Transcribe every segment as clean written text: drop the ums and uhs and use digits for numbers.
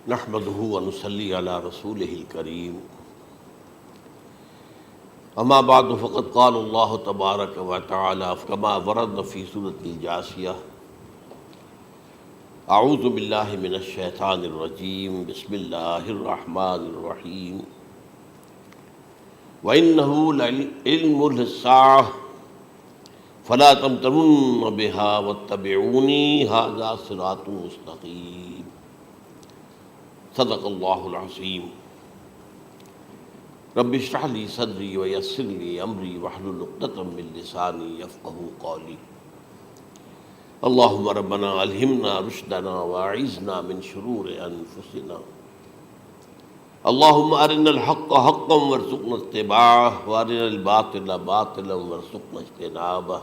نحمده ونصلي على رسوله الكريم اما بعد فقد قال الله تبارك وتعالى كما ورد في سورة الجاثية اعوذ بالله من الشيطان الرجيم بسم الله الرحمن الرحيم وإنه لعلم للساعة فلا تمترن بها واتبعوني هذا صراط مستقيم صدق اللہ العظیم رب اشرح لی صدری ویسر لی امری واحلل عقدۃ من لسانی یفقہوا قولی اللہم ربنا الہمنا رشدنا واعذنا من شرور انفسنا اللہم ارنا الحق حقا وارزقنا اتباعہ وارنا الباطل باطلا وارزقنا اجتنابہ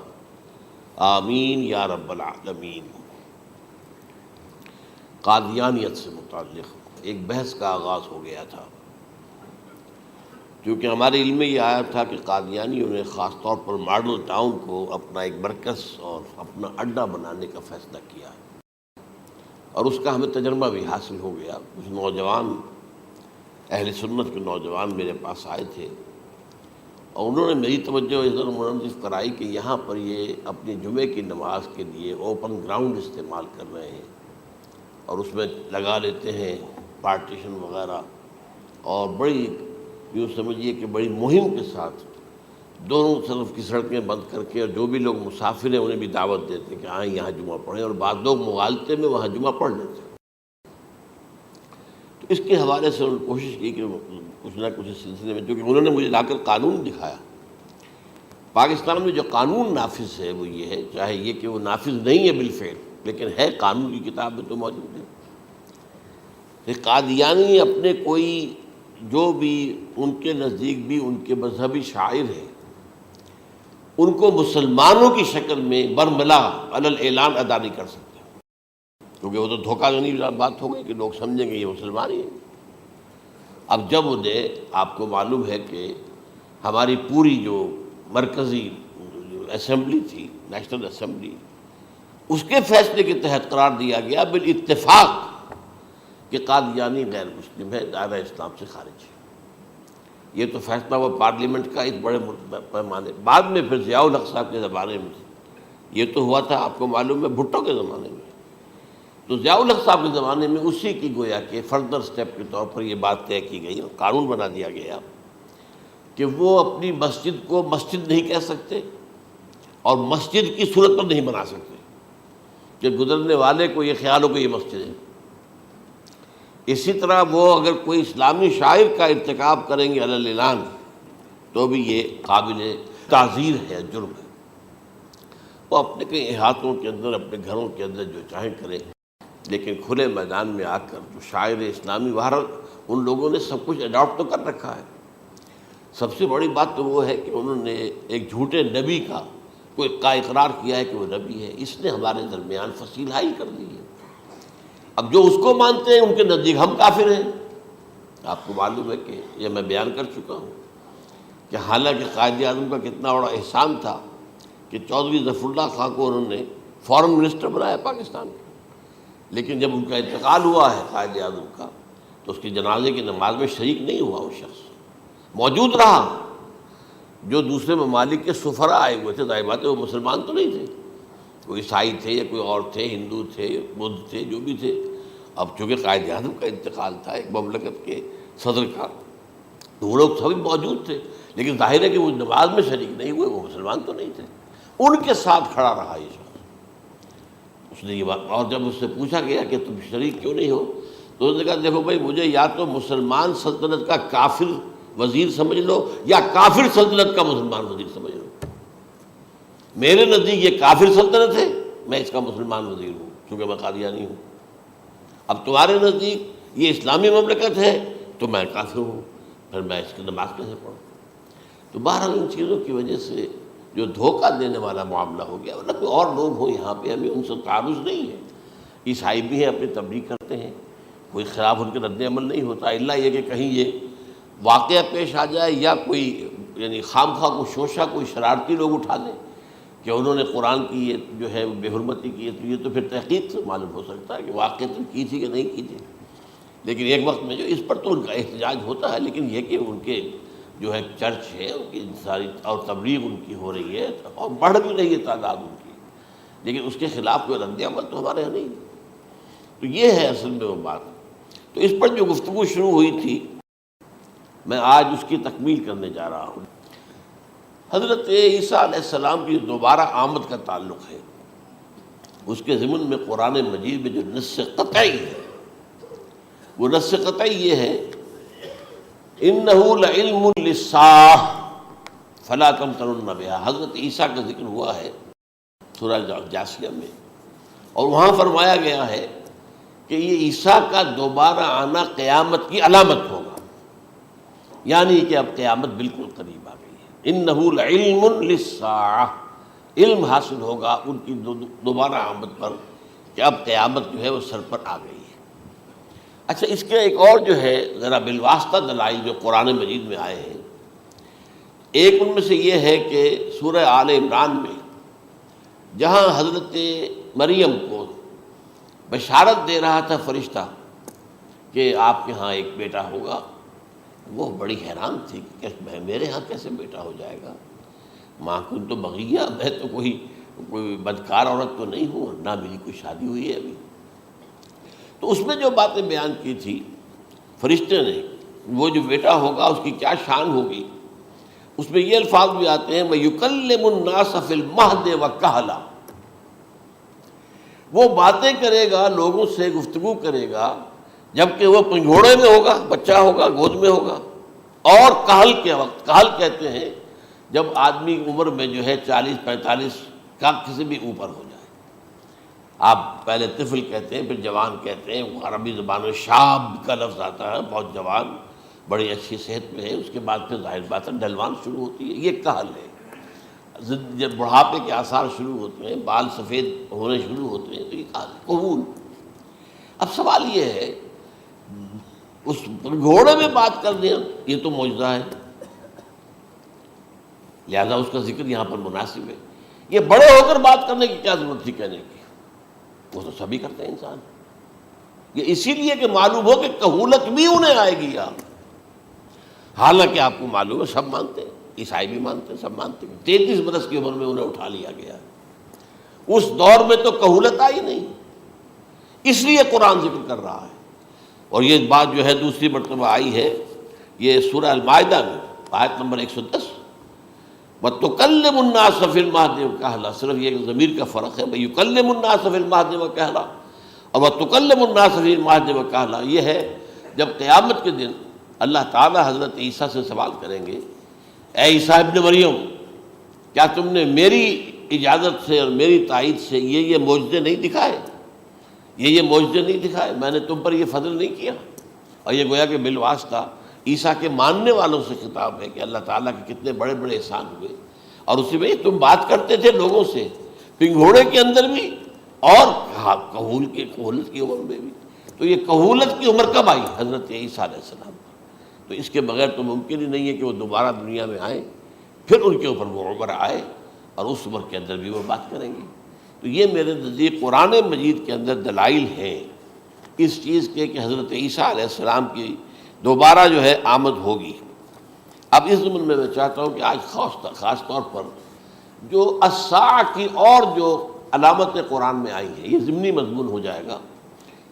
آمین یا رب العالمین۔ قادیانیت سے متعلق ایک بحث کا آغاز ہو گیا تھا، کیونکہ ہمارے علم میں یہ آیا تھا کہ قادیانیوں نے خاص طور پر ماڈل ٹاؤن کو اپنا ایک مرکز اور اپنا اڈہ بنانے کا فیصلہ کیا، اور اس کا ہمیں تجربہ بھی حاصل ہو گیا۔ کچھ نوجوان اہل سنت کے نوجوان میرے پاس آئے تھے اور انہوں نے میری توجہ ادھر منصرف کرائی کہ یہاں پر یہ اپنی جمعے کی نماز کے لیے اوپن گراؤنڈ استعمال کر رہے ہیں اور اس میں لگا لیتے ہیں پارٹیشن وغیرہ، اور بڑی یوں سمجھیے کہ بڑی مہم کے ساتھ دونوں طرف کی سڑکیں بند کر کے، اور جو بھی لوگ مسافر ہیں انہیں بھی دعوت دیتے ہیں کہ آئیں یہاں جمعہ پڑھیں، اور بعض لوگ مغالطے میں وہاں جمعہ پڑھ لیتے ہیں۔ تو اس کے حوالے سے انہوں نے کوشش کی کہ کچھ نہ کچھ اس سلسلے میں، کیونکہ انہوں نے مجھے لا کر قانون دکھایا۔ پاکستان میں جو قانون نافذ ہے وہ یہ ہے، چاہے یہ کہ وہ نافذ نہیں ہے بالفعل، لیکن ہے، قانون کی کتاب میں تو موجود ہے کہ قادیانی اپنے کوئی جو بھی ان کے نزدیک بھی ان کے مذہبی شاعر ہیں، ان کو مسلمانوں کی شکل میں برملا علی الاعلان ادا نہیں کر سکتے، کیونکہ وہ تو دھوکہ دہی بات ہو گئی کہ لوگ سمجھیں گے یہ مسلمان ہی ہیں۔ اب جب انہیں، آپ کو معلوم ہے کہ ہماری پوری جو مرکزی اسمبلی تھی، نیشنل اسمبلی، اس کے فیصلے کے تحت قرار دیا گیا بالاتفاق کہ قادیانی غیر مسلم ہے، دائرہ اسلام سے خارج ہے۔ یہ تو فیصلہ وہ پارلیمنٹ کا ایک بڑے پیمانے، بعد میں پھر ضیاء الحق صاحب کے زمانے میں یہ تو ہوا تھا، آپ کو معلوم ہے، بھٹو کے زمانے میں۔ تو ضیاء الحق صاحب کے زمانے میں اسی کی گویا کہ فردر سٹیپ کے طور پر یہ بات طے کی گئی اور قانون بنا دیا گیا کہ وہ اپنی مسجد کو مسجد نہیں کہہ سکتے اور مسجد کی صورت پر نہیں بنا سکتے کہ گزرنے والے کو یہ خیال ہو کہ یہ مسجد ہے۔ اسی طرح وہ اگر کوئی اسلامی شاعر کا ارتکاب کریں گے علی الاعلان تو بھی یہ قابل تعزیر ہے، جرم ہے۔ وہ اپنے کئی احاطوں کے اندر، اپنے گھروں کے اندر جو چاہیں کریں، لیکن کھلے میدان میں آ کر جو شاعر اسلامی باہر، ان لوگوں نے سب کچھ اڈاپٹ تو کر رکھا ہے۔ سب سے بڑی بات تو وہ ہے کہ انہوں نے ایک جھوٹے نبی کا اقرار کیا ہے کہ وہ نبی ہے، اس نے ہمارے درمیان فصیل حائل کر دی ہے۔ اب جو اس کو مانتے ہیں ان کے نزدیک ہم کافر ہیں۔ آپ کو معلوم ہے کہ یہ میں بیان کر چکا ہوں کہ حالانکہ قائد اعظم کا کتنا بڑا احسان تھا کہ چودھری ظفر اللہ خان کو انہوں نے فارن منسٹر بنایا پاکستان کا، لیکن جب ان کا انتقال ہوا ہے قائد اعظم کا تو اس کی جنازے کی نماز میں شریک نہیں ہوا، وہ شخص موجود رہا۔ جو دوسرے ممالک کے سفراء آئے ہوئے تھے، ظاہر بات ہے وہ مسلمان تو نہیں تھے، کوئی عیسائی تھے یا کوئی اور تھے، ہندو تھے، بدھ تھے، جو بھی تھے۔ اب چونکہ قائد اعظم کا انتقال تھا ایک مملکت کے صدر کا، تو وہ لوگ سبھی موجود تھے، لیکن ظاہر ہے کہ وہ نماز میں شریک نہیں ہوئے، وہ مسلمان تو نہیں تھے۔ ان کے ساتھ کھڑا رہا یہ شخص۔ اس نے یہ بات، اور جب اس سے پوچھا گیا کہ تم شریک کیوں نہیں ہو تو اس نے کہا دیکھو بھائی، مجھے یا تو مسلمان سلطنت کا کافر وزیر سمجھ لو یا کافر سلطنت کا مسلمان وزیر سمجھ لو۔ میرے نزدیک یہ کافر سلطنت ہے، میں اس کا مسلمان وزیر ہوں کیونکہ میں قادیانی ہوں۔ اب تمہارے نزدیک یہ اسلامی مملکت ہے تو میں کافر ہوں، پھر میں اس کی نماز کیسے پڑھوں؟ تو بہرحال ان چیزوں کی وجہ سے جو دھوکہ دینے والا معاملہ ہو گیا، ورنہ کوئی اور لوگ ہوں یہاں پہ، ہمیں ان سے تعارض نہیں ہے۔ عیسائی بھی ہیں، اپنی تبلیغ کرتے ہیں، کوئی خلاف ان کے رد عمل نہیں ہوتا، الا یہ کہ کہیں یہ واقعہ پیش آ جائے یا کوئی یعنی خام خواہ کو شوشہ کوئی شرارتی لوگ اٹھا دیں کہ انہوں نے قرآن کی یہ جو ہے بے حرمتی کی ہے، تو یہ تو پھر تحقیق سے معلوم ہو سکتا ہے کہ واقعہ کی تھی کہ نہیں کی تھی۔ لیکن ایک وقت میں جو اس پر تو ان کا احتجاج ہوتا ہے، لیکن یہ کہ ان کے جو ہے چرچ ہے ان کی ساری اور تبلیغ ان کی ہو رہی ہے اور بڑھ بھی رہی ہے تعداد ان کی، لیکن اس کے خلاف کوئی رد عمل تو ہمارے یہاں نہیں۔ تو یہ ہے اصل میں وہ بات۔ تو اس پر جو گفتگو شروع ہوئی تھی میں آج اس کی تکمیل کرنے جا رہا ہوں۔ حضرت عیسیٰ علیہ السلام کی دوبارہ آمد کا تعلق ہے، اس کے ضمن میں قرآن مجید میں جو نص قطعی ہے، وہ نص قطعی یہ ہے اِنَّهُ لَعِلْمٌ لِلسَّاعَةِ فَلَا تَمْتَرُنَّ بِهَا۔ حضرت عیسیٰ کا ذکر ہوا ہے سورہ جاسیہ میں، اور وہاں فرمایا گیا ہے کہ یہ عیسیٰ کا دوبارہ آنا قیامت کی علامت ہوگا، یعنی کہ اب قیامت بالکل قریب آ گئی ہے۔ اِنَّهُ لَعِلْمٌ لِلسَّاعَةِ، علم حاصل ہوگا ان کی دوبارہ آمد پر کہ اب قیامت جو ہے وہ سر پر آ گئی ہے۔ اچھا، اس کے ایک اور جو ہے ذرا بالواسطہ دلائل جو قرآن مجید میں آئے ہیں، ایک ان میں سے یہ ہے کہ سورہ آل عمران میں جہاں حضرت مریم کو بشارت دے رہا تھا فرشتہ کہ آپ کے ہاں ایک بیٹا ہوگا، وہ بڑی حیران تھی کہ میرے ہاں کیسے بیٹا ہو جائے گا، ماں کنت بغیہ، میں تو کوئی بدکار عورت تو نہیں ہوں، نہ میری کوئی شادی ہوئی ہے ابھی۔ تو اس میں جو باتیں بیان کی تھی فرشتے نے، وہ جو بیٹا ہوگا اس کی کیا شان ہوگی، اس میں یہ الفاظ بھی آتے ہیں وَيُكَلِّمُ النَّاسَ فِي الْمَهْدِ وَكَهْلًا، وہ باتیں کرے گا، لوگوں سے گفتگو کرے گا جبکہ وہ پنگھوڑے میں ہوگا، بچہ ہوگا، گود میں ہوگا، اور کہل کے وقت، کہل کہتے ہیں جب آدمی عمر میں جو ہے 40-45 کا کسی بھی اوپر ہو جائے، آپ پہلے طفل کہتے ہیں، پھر جوان کہتے ہیں، عربی زبان میں شاب کا لفظ آتا ہے، بہت جوان، بڑی اچھی صحت میں ہے، اس کے بعد پھر ظاہر بات ہے ڈھلوان شروع ہوتی ہے، یہ کہل ہے۔ جب بڑھاپے کے آثار شروع ہوتے ہیں، بال سفید ہونے شروع ہوتے ہیں، تو یہ کہل ہے، قبول۔ اب سوال یہ ہے اس گھوڑے میں بات کر دیں، یہ تو معجزہ ہے، لہذا اس کا ذکر یہاں پر مناسب ہے۔ یہ بڑے ہو کر بات کرنے کی کیا ضرورت تھی کہنے کی، وہ تو سبھی کرتے ہیں انسان، یہ اسی لیے کہ معلوم ہو کہ کہولت بھی انہیں آئے گی یار، حالانکہ آپ کو معلوم ہے سب مانتے ہیں، عیسائی بھی مانتے ہیں، سب مانتے ہیں، 33 برس کی عمر میں انہیں اٹھا لیا گیا، اس دور میں تو کہولت آئی نہیں، اس لیے قرآن ذکر کر رہا ہے۔ اور یہ بات جو ہے دوسری مرتبہ آئی ہے یہ سورہ المائدہ میں آیت نمبر 110، وَتُكَلِّمُ النَّاسَ فِي الْمَهْدِ وَكَهْلًا، صرف یہ ضمیر کا فرق ہے، وَيُكَلِّمُ النَّاسَ فِي الْمَهْدِ وَكَهْلًا، اور وَتُكَلِّمُ النَّاسَ فِي الْمَهْدِ وَكَهْلًا یہ ہے جب قیامت کے دن اللہ تعالیٰ حضرت عیسیٰ سے سوال کریں گے، اے عیسیٰ ابن مریم، کیا تم نے میری اجازت سے اور میری تائید سے یہ معجزے نہیں دکھائے، یہ معجزے نہیں دکھائے، میں نے تم پر یہ فضل نہیں کیا؟ اور یہ گویا کہ بالواسطہ عیسیٰ کے ماننے والوں سے خطاب ہے کہ اللہ تعالیٰ کے کتنے بڑے بڑے احسان ہوئے، اور اسی میں تم بات کرتے تھے لوگوں سے پنگھوڑے کے اندر بھی اور کہولت کی عمر میں بھی، تو یہ کہولت کی عمر کب آئی؟ حضرت عیسیٰ علیہ السلام پر۔ تو اس کے بغیر تو ممکن ہی نہیں ہے کہ وہ دوبارہ دنیا میں آئیں، پھر ان کے اوپر وہ عمر آئے اور اس عمر کے اندر بھی وہ بات کریں گے۔ تو یہ میرے نزدیک قرآن مجید کے اندر دلائل ہیں اس چیز کے کہ حضرت عیسیٰ علیہ السلام کی دوبارہ جو ہے آمد ہوگی۔ اب اس ضمن میں چاہتا ہوں کہ آج خاص طور پر جو الساعہ کی اور جو علامتیں قرآن میں آئی ہیں، یہ ضمنی مضمون ہو جائے گا،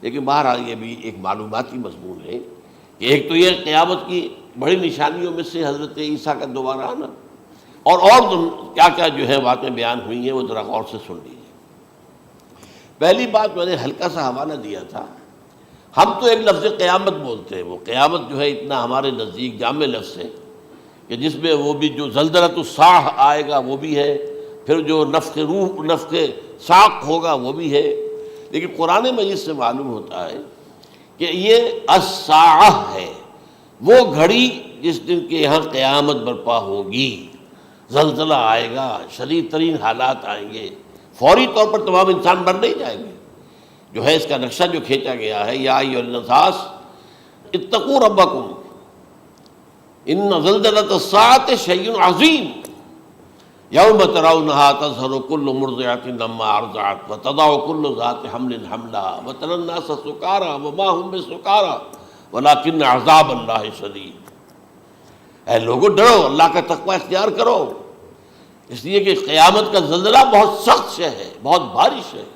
لیکن بہرحال یہ بھی ایک معلوماتی مضمون ہے کہ ایک تو یہ قیامت کی بڑی نشانیوں میں سے حضرت عیسیٰ کا دوبارہ آنا، اور کیا کیا جو ہے باتیں بیان ہوئی ہیں وہ ذرا غور سے سن لیجیے۔ پہلی بات میں نے ہلکا سا حوالہ دیا تھا، ہم تو ایک لفظ قیامت بولتے ہیں، وہ قیامت جو ہے اتنا ہمارے نزدیک جامع لفظ ہے کہ جس میں وہ بھی جو زلزلۃ الساعہ آئے گا وہ بھی ہے، پھر جو نفخ روح نفخ ساق ہوگا وہ بھی ہے، لیکن قرآن مجید سے معلوم ہوتا ہے کہ یہ الساعہ ہے، وہ گھڑی جس دن کے یہاں قیامت برپا ہوگی، زلزلہ آئے گا، شدید ترین حالات آئیں گے، فوری طور پر تمام انسان مر نہیں جائیں گے۔ جو ہے اس کا نقشہ جو کھینچا گیا ہے، یا ایھا الناس اتقوا ربکم ان زلزلۃ الساعۃ شیء عظیم یوم ترونها تذہل کل مرضعۃ عما ارضعت وتضع کل ذات حمل حملها وتری الناس سکارى وما هم بسکارى ولیکن عذاب اللہ شدید، اے لوگوں ڈرو، اللہ کا تقوی اختیار کرو، اس لیے کہ قیامت کا زلزلہ بہت سخت شے ہے، بہت بھاری شے ہے۔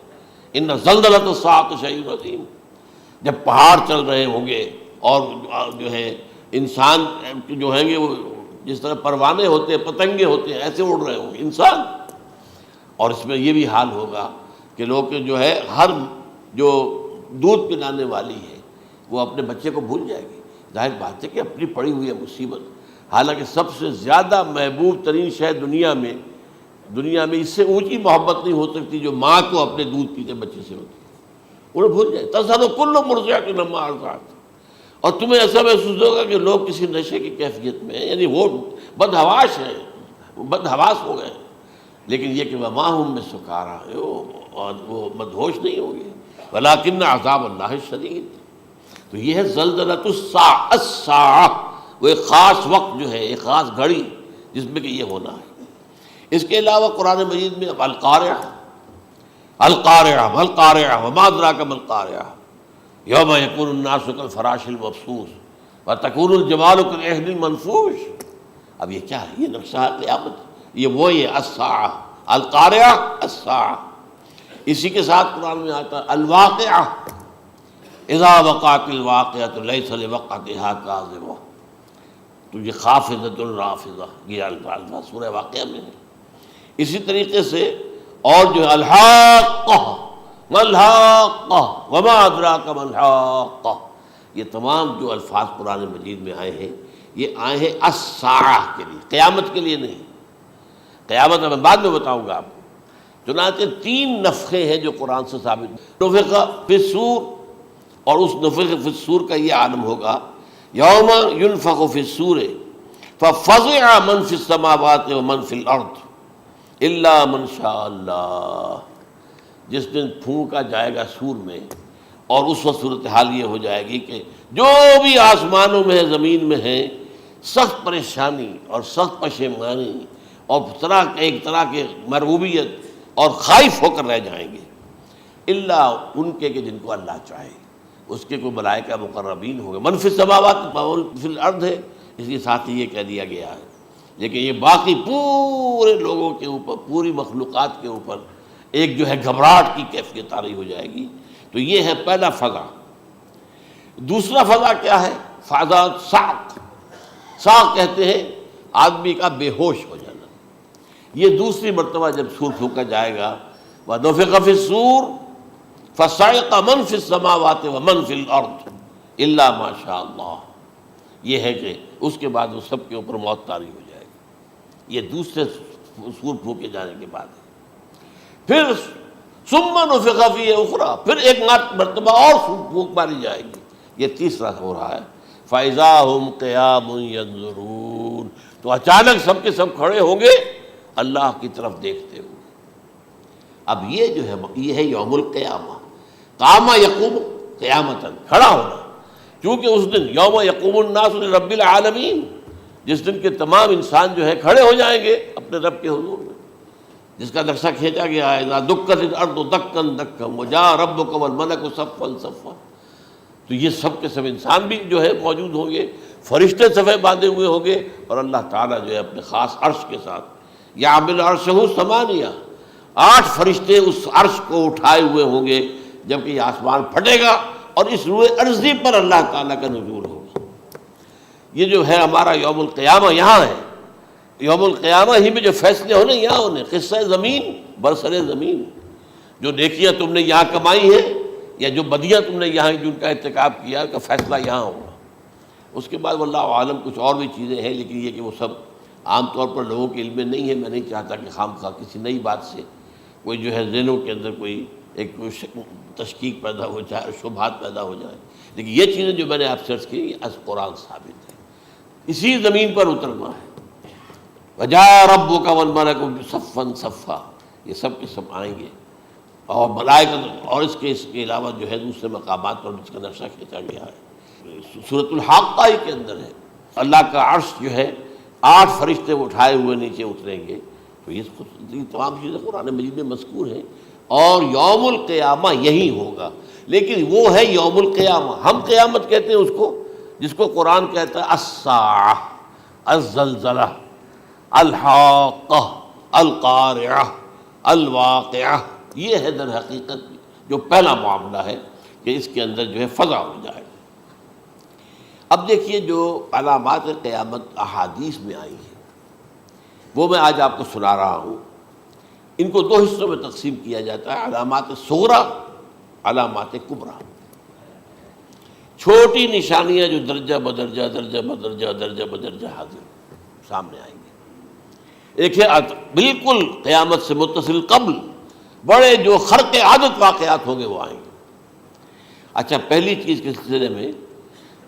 ان زلزلۃ الساعۃ شیء عظیم، جب پہاڑ چل رہے ہوں گے اور جو ہے انسان جو ہیں گے وہ جس طرح پروانے ہوتے ہیں، پتنگے ہوتے ہیں، ایسے اڑ رہے ہوں گے انسان، اور اس میں یہ بھی حال ہوگا کہ لوگ جو ہے ہر جو دودھ پلانے والی ہے وہ اپنے بچے کو بھول جائے گی۔ ظاہر بات ہے کہ اپنی پڑی ہوئی ہے مصیبت، حالانکہ سب سے زیادہ محبوب ترین شے دنیا میں اس سے اونچی محبت نہیں ہو سکتی جو ماں کو اپنے دودھ پیتے بچے سے ہوتی ہے، انہیں بھول جائے۔ تذہل کل مرضعۃ عما ارضعت، اور تمہیں ایسا محسوس ہوگا کہ لوگ کسی نشے کی کیفیت میں ہیں، یعنی وہ بدحواش ہیں، بدحواس ہو گئے، لیکن یہ کہ وما ہم بسکارى، اور وہ مدہوش نہیں ہوں گے، ولکن عذاب اللہ شدید۔ تو یہ ہے زلزلۃ الساعہ، وہ ایک خاص وقت جو ہے، ایک خاص گھڑی جس میں کہ یہ ہونا ہے۔ اس کے علاوہ قرآن مجید میں القارعہ، القارعہ والقارعہ وما ادراک ما القارعہ، یوم یکون الناس کالفراش المبثوث وتکون الجبال کالعہن المنفوش۔ اب یہ کیا ہے؟ یہ نقشہ ہے قیامت، یہ الساعہ، القارعہ الساعہ۔ اسی کے ساتھ قرآن میں آتا ہے الواقعہ، اذا وقعت الواقعۃ لیس لوقعتها کاذبہ، تو یہ خافضۃ رافضہ، یہ الفاظ سورہ واقعہ میں ہے۔ اسی طریقے سے اور جو ہے الحاقہ، ما الحاقہ وما ادراک ما الحاقہ، یہ تمام جو الفاظ قرآن مجید میں آئے ہیں یہ آئے ہیں الساعہ کے لیے، قیامت کے لیے نہیں۔ قیامت میں بعد میں بتاؤں گا آپ کو۔ چنانچہ 3 نفخے ہیں جو قرآن سے ثابت، نفخ فی الصور، اور اس نفخ فی الصور کا یہ عالم ہوگا یوم ینفخ فی الصور ففزع من فی السماوات ومن فی الارض الا من شاء اللہ، جس دن پھونکا جائے گا سور میں، اور اس وقت صورتحال یہ ہو جائے گی کہ جو بھی آسمانوں میں ہے، زمین میں ہے، سخت پریشانی اور سخت پشیمانی اور ایک طرح کے مرعوبیت اور خائف ہو کر رہ جائیں گے، الا ان کے کہ جن کو اللہ چاہے، اس کے کوئی ملائکہ مقربین ہوں گے۔ من فی السماوات فی الارض ہے، اس لیے ساتھ ہی یہ کہہ دیا گیا ہے، لیکن یہ باقی پورے لوگوں کے اوپر، پوری مخلوقات کے اوپر ایک جو ہے گھبراہٹ کی کیفیت طاری ہو جائے گی۔ تو یہ ہے پہلا فضا۔ دوسرا فضا کیا ہے؟ فضا صعق، صعق کہتے ہیں آدمی کا بے ہوش ہو جانا۔ یہ دوسری مرتبہ جب سور پھونکا جائے گا، وَنُفِخَ فِي الصُّورِ فَصَعِقَ مَن فِي السَّمَاوَاتِ وَمَن فِي الْأَرْضِ إِلَّا مَا شَاءَ اللَّهُ، یہ ہے کہ اس کے بعد وہ سب کے اوپر موت طاری ہو جائے گی۔ یہ دوسرے سور پھونکے جانے کے بعد ہے۔ پھر ثُمَّ نُفِخَ فِيهِ أُخْرَى، پھر ایک مرتبہ اور پھونک ماری جائے گی، یہ تیسرا ہو رہا ہے۔ فَإِذَا هُمْ قِيَامٌ يَنظُرُونَ، تو اچانک سب کے سب کھڑے ہوں گے اللہ کی طرف دیکھتے ہوئے۔ اب یہ جو ہے یہ ہے یوم القیامہ، قام یقوم قیامتاً، کھڑا ہونا، کیونکہ اس دن یوم یقوم الناس لرب العالمین، جس دن کے تمام انسان جو ہے کھڑے ہو جائیں گے اپنے رب کے حضور میں، جس کا نقشہ کھینچا گیا ہے اذا دکت الارض دکا دکا وجاء ربک والملک صفا صفا۔ تو یہ سب کے سب انسان بھی جو ہے موجود ہوں گے، فرشتے صفے باندھے ہوئے ہوں گے، اور اللہ تعالیٰ جو ہے اپنے خاص عرش کے ساتھ، یحمل عرشہ ثمانیہ، 8 فرشتے اس عرش کو اٹھائے ہوئے ہوں گے، جبکہ یہ آسمان پھٹے گا اور اس روئے ارضی پر اللہ تعالیٰ کا نزول ہوگا۔ یہ جو ہے ہمارا یوم القیامہ یہاں ہے، یوم القیامہ ہی میں جو فیصلے ہونے یہاں ہونے، قصہ زمین برسر زمین، جو نیکیاں تم نے یہاں کمائی ہیں یا جو بدیاں تم نے یہاں جن کا ارتکاب کیا کا فیصلہ یہاں ہوگا۔ اس کے بعد واللہ عالم کچھ اور بھی چیزیں ہیں، لیکن یہ کہ وہ سب عام طور پر لوگوں کے علم میں نہیں ہے۔ میں نہیں چاہتا کہ خام خواہ کسی نئی بات سے کوئی جو ہے ذہنوں کے اندر کوئی ایک تشکیک پیدا ہو جائے اور شبہات پیدا ہو جائے، لیکن یہ چیزیں جو میں نے آپ سرچ کی از قرآن ثابت ہے، اسی زمین پر اترنا ہے۔ وجاء ربک والملک صفا صفا، یہ سب کے سب آئیں گے، اور ملائکہ، اور اس کے علاوہ جو ہے دوسرے مقامات پر جس کا نقشہ کھینچا گیا ہے سورۃ الحاقہ کے اندر ہے۔ اللہ کا عرش جو ہے 8 فرشتے اٹھائے ہوئے نیچے اتریں گے۔ تو یہ تمام چیزیں قرآن مجید میں مذکور ہیں، اور یوم القیامہ یہی ہوگا، لیکن وہ ہے یوم القیامہ، ہم قیامت کہتے ہیں اس کو جس کو قرآن کہتا ہے الساعہ، الزلزلہ، الحاقہ، القارعہ، الواقعہ۔ یہ ہے در حقیقت جو پہلا معاملہ ہے کہ اس کے اندر جو ہے فضا ہو جائے۔ اب دیکھیے جو علامات قیامت احادیث میں آئی ہیں وہ میں آج آپ کو سنا رہا ہوں۔ ان کو دو حصوں میں تقسیم کیا جاتا ہے، علامات صغریٰ، علامات کبریٰ۔ چھوٹی نشانیاں جو درجہ بدرجہ درجہ بدرجہ درجہ بدرجہ حاضر سامنے آئیں گے۔ ایک ہے بالکل قیامت سے متصل قبل بڑے جو خرق عادت واقعات ہوں گے وہ آئیں گے۔ اچھا، پہلی چیز کے سلسلے میں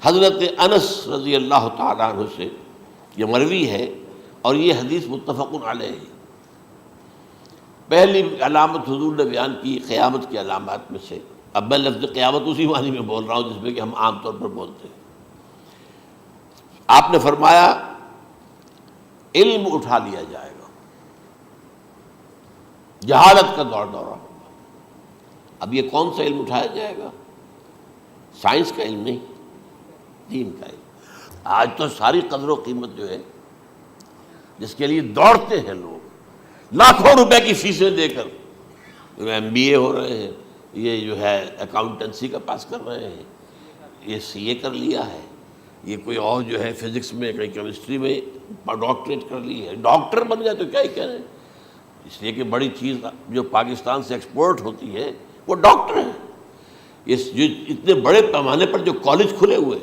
حضرت انس رضی اللہ تعالیٰ عنہ سے یہ مروی ہے اور یہ حدیث متفق علیہ ہے۔ پہلی علامت حضور نے بیان کی قیامت کی علامات میں سے، اب میں لفظ قیامت اسی معنی میں بول رہا ہوں جس میں کہ ہم عام طور پر بولتے ہیں۔ آپ نے فرمایا علم اٹھا لیا جائے گا، جہالت کا دور دورہ ہوگا۔ اب یہ کون سا علم اٹھایا جائے گا؟ سائنس کا علم نہیں، دین کا علم۔ آج تو ساری قدر و قیمت جو ہے جس کے لیے دوڑتے ہیں لوگ، لاکھوں روپے کی فیسیں دے کر، ایم بی اے ہو رہے ہیں، یہ جو ہے اکاؤنٹنسی کا پاس کر رہے ہیں، یہ سی اے کر لیا ہے، یہ کوئی اور جو ہے فزکس میں کوئی کیمسٹری میں ڈاکٹریٹ کر لی ہے، ڈاکٹر بن گیا تو کیا ہی کہہ رہے ہیں۔ اس لیے کہ بڑی چیز جو پاکستان سے ایکسپورٹ ہوتی ہے وہ ڈاکٹر ہیں۔ جو اتنے بڑے پیمانے پر جو کالج کھلے ہوئے،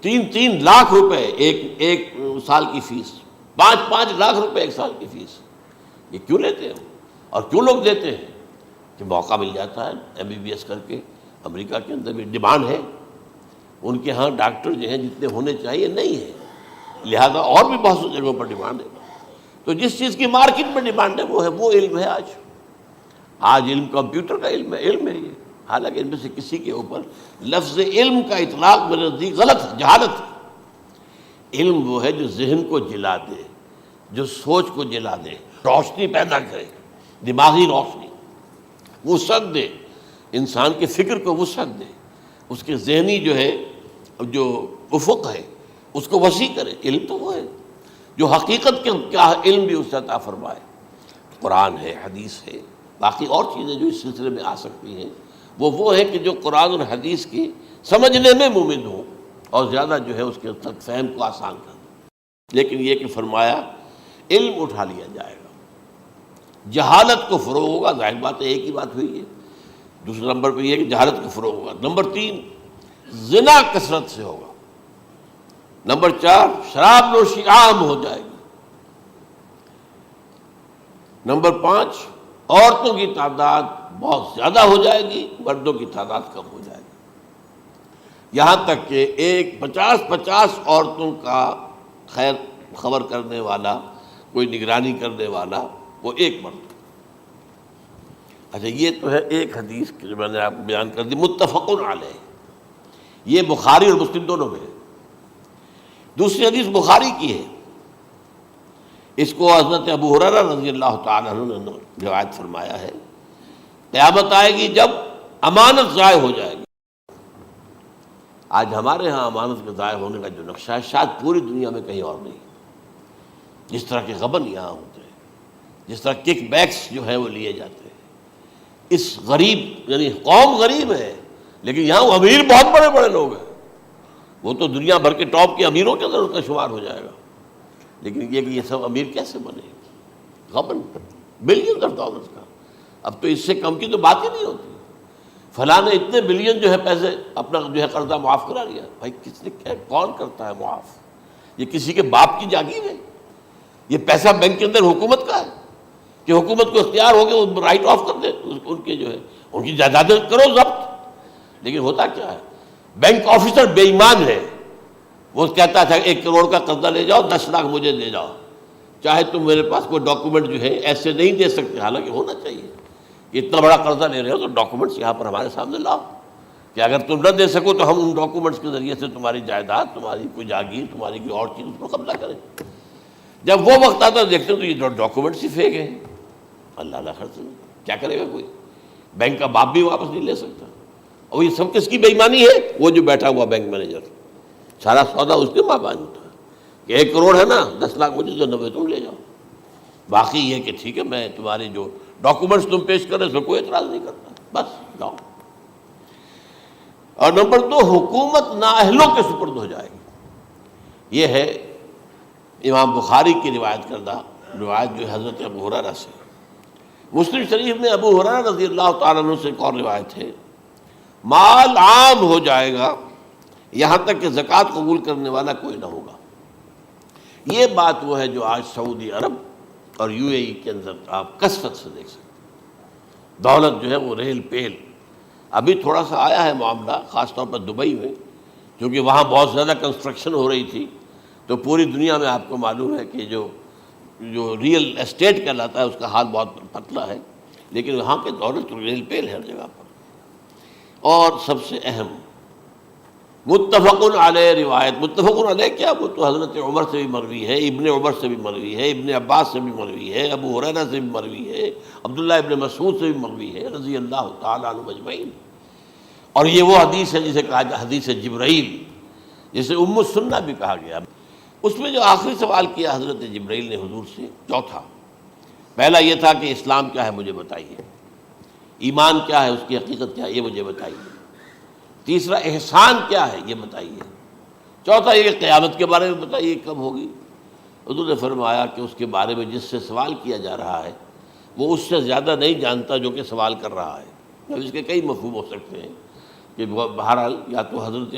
3 لاکھ روپے ایک سال کی فیس، 5 لاکھ روپے ایک سال کی فیس، یہ کیوں لیتے ہیں اور کیوں لوگ دیتے ہیں؟ کہ موقع مل جاتا ہے ایم بی بی ایس کر کے۔ امریکہ کے اندر بھی ڈیمانڈ ہے، ان کے ہاں ڈاکٹر جو ہیں جتنے ہونے چاہیے نہیں ہے، لہذا اور بھی بہت سی جگہوں پر ڈیمانڈ ہے۔ تو جس چیز کی مارکیٹ میں ڈیمانڈ ہے وہ علم ہے۔ آج علم کمپیوٹر کا علم ہے یہ، حالانکہ ان میں سے کسی کے اوپر لفظ علم کا اطلاق میرے نزدیک غلط ہے، جہالت ہے۔ علم وہ ہے جو ذہن کو جلا دے، جو سوچ کو جلا دے، روشنی پیدا کرے، دماغی روشنی، وسعت دے، انسان کے فکر کو وسعت دے، اس کے ذہنی جو ہے جو افق ہے اس کو وسیع کرے۔ علم تو وہ ہے جو حقیقت کے کیا علم بھی اس سے عطا فرمائے۔ قرآن ہے، حدیث ہے، باقی اور چیزیں جو اس سلسلے میں آ سکتی ہیں وہ ہے کہ جو قرآن اور حدیث کی سمجھنے میں ممد ہوں اور زیادہ جو ہے اس کے تک فہم کو آسان کر دیں۔ لیکن یہ کہ فرمایا علم اٹھا لیا جائے گا، جہالت کو فروغ ہوگا، ظاہر بات ہے ایک ہی بات ہوئی ہے۔ دوسرے نمبر پہ یہ کہ جہالت کو فروغ ہوگا۔ نمبر 3 زنا کثرت سے ہوگا۔ نمبر 4 شراب نوشی عام ہو جائے گی۔ نمبر 5 عورتوں کی تعداد بہت زیادہ ہو جائے گی، مردوں کی تعداد کم ہو جائے گی، یہاں تک کہ 50 عورتوں کا خیر خبر کرنے والا، کوئی نگرانی کرنے والا، وہ ایک مرد۔ اچھا، یہ تو ہے ایک حدیث جو میں نے آپ کو بیان کر دی، متفق علیہ، یہ بخاری اور مسلم دونوں میں ہے۔ دوسری حدیث بخاری کی ہے، اس کو حضرت ابو ہریرہ رضی اللہ تعالیٰ عنہ نے روایت فرمایا ہے، قیامت آئے گی جب امانت ضائع ہو جائے گی۔ آج ہمارے ہاں امانت کے ضائع ہونے کا جو نقشہ ہے شاید پوری دنیا میں کہیں اور نہیں۔ جس طرح کے غبن یہاں ہوتے ہیں، جس طرح کک بیکس جو ہے وہ لیے جاتے ہیں، اس غریب یعنی قوم غریب ہے لیکن یہاں وہ امیر بہت بڑے بڑے لوگ ہیں، وہ تو دنیا بھر کے ٹاپ کے امیروں کے اندر اس کا شمار ہو جائے گا، لیکن یہ کہ یہ سب امیر کیسے بنے؟ غبن بلین آف ڈالرز کا، اب تو اس سے کم کی تو بات ہی نہیں ہوتی۔ فلاں نے اتنے بلین جو ہے پیسے اپنا جو ہے قرضہ معاف کرا لیا۔ بھائی کس نے کیا، کون کرتا ہے معاف؟ یہ کسی کے باپ کی جاگیر ہے؟ یہ پیسہ بینک کے اندر حکومت کا ہے کہ حکومت کو اختیار ہو گیا وہ رائٹ آف کر دے ان کے جو ہے ان کی جائیدادیں کرو ضبط۔ لیکن ہوتا کیا ہے، بینک آفیسر بے ایمان ہے، وہ کہتا تھا 1 کروڑ کا قرضہ لے جاؤ، 10 لاکھ مجھے دے جاؤ، چاہے تم میرے پاس کوئی ڈاکومنٹ جو ہے ایسے نہیں دے سکتے، حالانکہ ہونا چاہیے کہ اتنا بڑا قرضہ لے رہے ہو تو ڈاکومنٹس یہاں پر ہمارے سامنے لاؤ کہ اگر تم نہ دے سکو تو ہم ان ڈاکومنٹس کے ذریعے سے تمہاری جائیداد، تمہاری کوئی جاگیر، تمہاری کوئی اور چیز اس کو قبضہ کریں۔ جب وہ وقت آتا دیکھتے تو یہ ڈاکومنٹس ہی فیک ہیں، اللہ خرچ کیا کرے گا کوئی؟ بینک کا باپ بھی واپس نہیں لے سکتا. اور یہ سب کس کی بے ایمانی ہے؟ وہ جو بیٹھا ہوا بینک مینیجر، سارا سودا اس کے ماں باپ ہوتا ہے کہ 1 کروڑ ہے نا، 10 لاکھ مجھے دو، 90 تم لے جاؤ. باقی یہ کہ ٹھیک ہے میں تمہارے جو ڈاکومنٹس تم پیش کر رہے اس میں کوئی اعتراض نہیں کرتا، بس جاؤ. اور نمبر 2، حکومت نااہلوں کے سپرد ہو جائے گی. یہ ہے امام بخاری کی روایت کردہ روایت جو حضرت ابو ہریرہ سے. مسلم شریف میں ابو ہریرہ رضی اللہ تعالیٰ عنہ سے ایک اور روایت ہے، مال عام ہو جائے گا یہاں تک کہ زکوٰۃ قبول کرنے والا کوئی نہ ہوگا. یہ بات وہ ہے جو آج سعودی عرب اور یو اے ای کے اندر آپ کثرت سے دیکھ سکتے ہیں. دولت جو ہے وہ ریل پیل. ابھی تھوڑا سا آیا ہے معاملہ خاص طور پر دبئی میں، کیونکہ وہاں بہت زیادہ کنسٹرکشن ہو رہی تھی، تو پوری دنیا میں آپ کو معلوم ہے کہ جو ریئل اسٹیٹ کہلاتا ہے اس کا حال بہت پتلا ہے، لیکن وہاں کے دولت ریل پیل ہے ہر جگہ پر. اور سب سے اہم متفق علیہ روایت. متفق علیہ کیا؟ وہ تو حضرت عمر سے بھی مروی ہے، ابن عمر سے بھی مروی ہے، ابن عباس سے بھی مروی ہے، ابو ہریرہ سے بھی مروی ہے، عبداللہ ابن مسعود سے بھی مروی ہے رضی اللہ تعالیٰ عنہ اجمعین. اور یہ وہ حدیث ہے جسے کہا جائے حدیث جبرائیل، جسے ام السنہ بھی کہا گیا. اس میں جو آخری سوال کیا حضرت جبرائیل نے حضور سے، چوتھا، پہلا یہ تھا کہ اسلام کیا ہے مجھے بتائیے، ایمان کیا ہے، اس کی حقیقت کیا ہے یہ مجھے بتائیے، تیسرا احسان کیا ہے یہ بتائیے، چوتھا یہ کہ قیامت کے بارے میں بتائیے کب ہوگی. حضور نے فرمایا کہ اس کے بارے میں جس سے سوال کیا جا رہا ہے وہ اس سے زیادہ نہیں جانتا جو کہ سوال کر رہا ہے. اب اس کے کئی مفہوم ہو سکتے ہیں کہ بہرحال یا تو حضرت،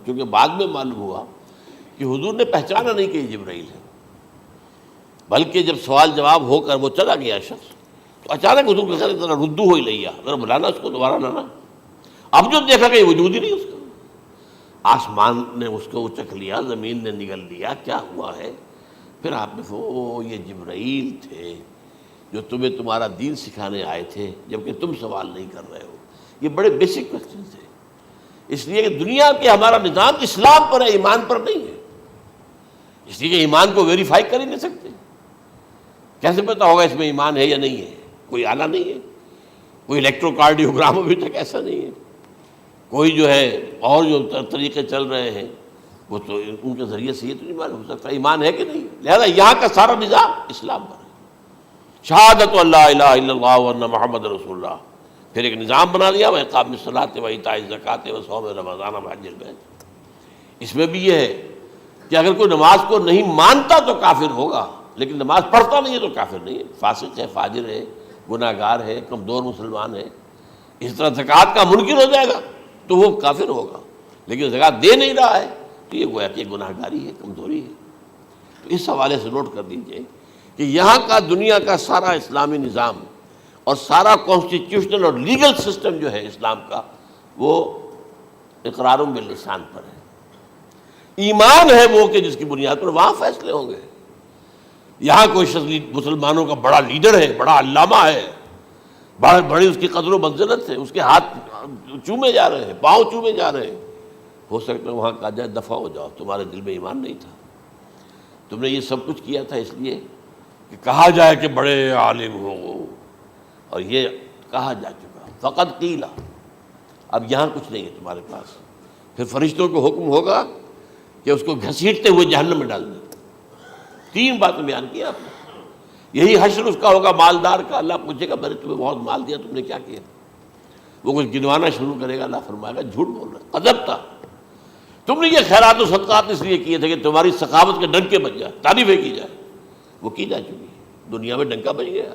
چونکہ بعد میں معلوم ہوا کہ حضور نے پہچانا نہیں کہ یہ جبرائیل ہے، بلکہ جب سوال جواب ہو کر وہ چلا گیا شخص تو اچانک حضور کے خیال ذرا ردو ہو ہی لیا، ذرا بلانا اس کو دوبارہ لانا. اب جو دیکھا کہ وجود ہی نہیں اس کا، آسمان نے اس کو اچک لیا، زمین نے نگل لیا، کیا ہوا ہے؟ پھر آپ نے یہ جبرائیل تھے جو تمہیں تمہارا دین سکھانے آئے تھے جبکہ تم سوال نہیں کر رہے ہو. یہ بڑے بیسک کوسچن تھے، اس لیے کہ دنیا کے ہمارا نظام اسلام پر ہے، ایمان پر نہیں ہے. اس لیے کہ ایمان کو ویریفائی کر ہی نہیں سکتے. کیسے پتہ ہوگا اس میں ایمان ہے یا نہیں ہے؟ کوئی آلہ نہیں ہے، کوئی الیکٹروکارڈیوگرام ابھی تک ایسا نہیں ہے، کوئی جو ہے اور جو طریقے چل رہے ہیں وہ تو ان کے ذریعے سے یہ تو نہیں معلوم ہو سکتا ایمان ہے کہ نہیں. لہذا یہاں کا سارا نظام اسلام پر ہے. شہادت اللہ الہ الا اللہ وان محمد رسول اللہ، پھر ایک نظام بنا دیا، وہ اقام الصلاۃ و ایتاء الزکوٰۃ و صوم رمضان و حج البیت. اس میں بھی یہ ہے کہ اگر کوئی نماز کو نہیں مانتا تو کافر ہوگا، لیکن نماز پڑھتا نہیں ہے تو کافر نہیں ہے، فاسق ہے، فاجر ہے، گناہ گار ہے، کمزور مسلمان ہے. اس طرح زکوٰۃ کا منکر ہو جائے گا تو وہ کافر ہوگا، لیکن زکوٰۃ دے نہیں رہا ہے تو یہ گویا کہ گناہ گاری ہے، کمزوری ہے. تو اس حوالے سے نوٹ کر دیجئے کہ یہاں کا دنیا کا سارا اسلامی نظام اور سارا کانسٹیٹیوشنل اور لیگل سسٹم جو ہے اسلام کا وہ اقرار باللسان پر ہے. ایمان ہے وہ کہ جس کی بنیاد پر وہاں فیصلے ہوں گے. یہاں کوئی شخص مسلمانوں کا بڑا لیڈر ہے، بڑا علامہ ہے، بڑی اس کی قدر و منزلت ہے، اس کے ہاتھ چومے جا رہے ہیں، پاؤں چومے جا رہے ہیں، ہو سکتا ہے وہاں کہا جائے دفع ہو جاؤ، تمہارے دل میں ایمان نہیں تھا، تم نے یہ سب کچھ کیا تھا اس لیے کہ کہا جائے کہ بڑے عالم ہو، اور یہ کہا جا چکا فقط قیل. اب یہاں کچھ نہیں ہے تمہارے پاس. پھر فرشتوں کو حکم ہوگا کہ اس کو گھسیٹتے ہوئے جہنم میں ڈال دیں. 3 باتیں بیان کی آپ نے. یہی حشر اس کا ہوگا مالدار کا. اللہ پوچھے گا میں نے تمہیں بہت مال دیا، تم نے کیا کیا؟ وہ کچھ گنوانا شروع کرے گا، اللہ فرمائے گا جھوٹ بول رہا ہے، قذبت، تم نے یہ خیرات و صدقات اس لیے کیے تھے کہ تمہاری سخاوت کے ڈنکے بج جائے، تعریفیں کی جائے. وہ کی جا چکی ہے، دنیا میں ڈنکا بج گیا.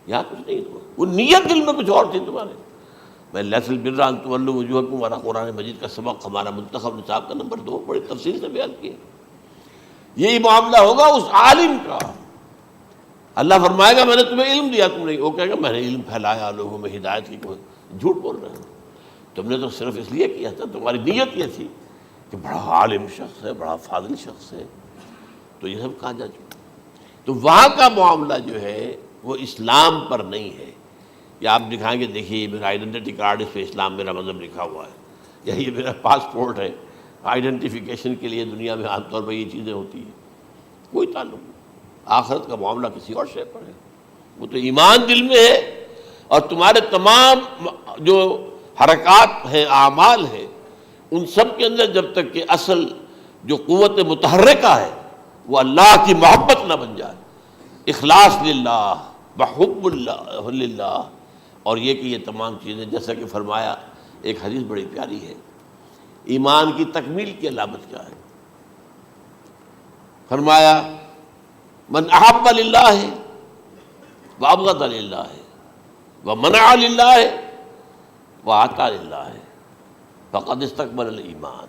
یہاں کچھ نہیں، وہ نیت دل میں کچھ اور تھی تمہارے. میں لیس البر ان تولوا وجوہکم والا قرآن مجید کا سبق ہمارا منتخب نصاب کا نمبر 2 بڑی تفصیل سے بیان کیا. یہی معاملہ ہوگا اس عالم کا. اللہ فرمائے گا میں نے تمہیں علم دیا، تم نہیں. وہ کہے گا میں نے علم پھیلایا لوگوں میں ہدایت کی. کوئی جھوٹ بول رہے ہو، تم نے تو صرف اس لیے کیا تھا، تمہاری نیت یہ تھی کہ بڑا عالم شخص ہے، بڑا فاضل شخص ہے. تو یہ سب کہا جا چکا. تو وہاں کا معاملہ جو ہے وہ اسلام پر نہیں ہے. یا آپ دکھائیں گے دیکھیے یہ میرا آئیڈینٹی کارڈ، اس پہ اسلام میرا مذہب لکھا ہوا ہے، یا یہ میرا پاسپورٹ ہے. آئیڈینٹیفیکیشن کے لیے دنیا میں عام طور پر یہ چیزیں ہوتی ہیں. کوئی تعلق نہیں. آخرت کا معاملہ کسی اور شے پر ہے. وہ تو ایمان دل میں ہے اور تمہارے تمام جو حرکات ہیں، اعمال ہیں، ان سب کے اندر جب تک کہ اصل جو قوت متحرکہ ہے وہ اللہ کی محبت نہ بن جائے، اخلاص للہ، بحب اللہ للہ، اور یہ کہ یہ تمام چیزیں جیسا کہ فرمایا، ایک حدیث بڑی پیاری ہے، ایمان کی تکمیل کی علامت کیا ہے؟ فرمایا من احب للہ وابغض للہ ومنع للہ واعطى للہ فقد استکمل الایمان۔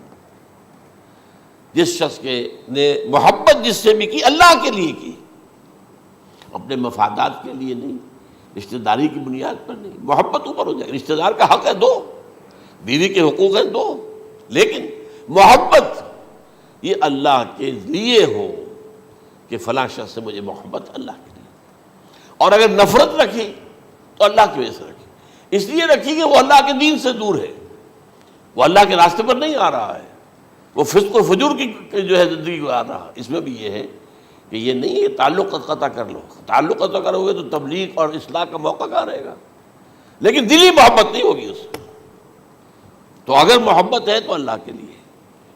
جس شخص کے نے محبت جس سے بھی کی، اللہ کے لیے کی، اپنے مفادات کے لیے نہیں، رشتہ داری کی بنیاد پر نہیں، محبت اوپر ہو جائے، رشتہ دار کا حق ہے دو، بیوی کے حقوق ہیں دو، لیکن محبت یہ اللہ کے لیے ہو کہ فلاں شخص سے مجھے محبت اللہ کے لیے، اور اگر نفرت رکھی تو اللہ کی وجہ سے رکھی، اس لیے رکھی کہ وہ اللہ کے دین سے دور ہے، وہ اللہ کے راستے پر نہیں آ رہا ہے، وہ فسق و فجور کی جو ہے زندگی کو آ رہا۔ اس میں بھی یہ ہے کہ یہ نہیں ہے تعلق قطع کر لو، تعلق قطع کرو گے تو تبلیغ اور اصلاح کا موقع کہاں رہے گا، لیکن دلی محبت نہیں ہوگی اس سے۔ تو اگر محبت ہے تو اللہ کے لیے،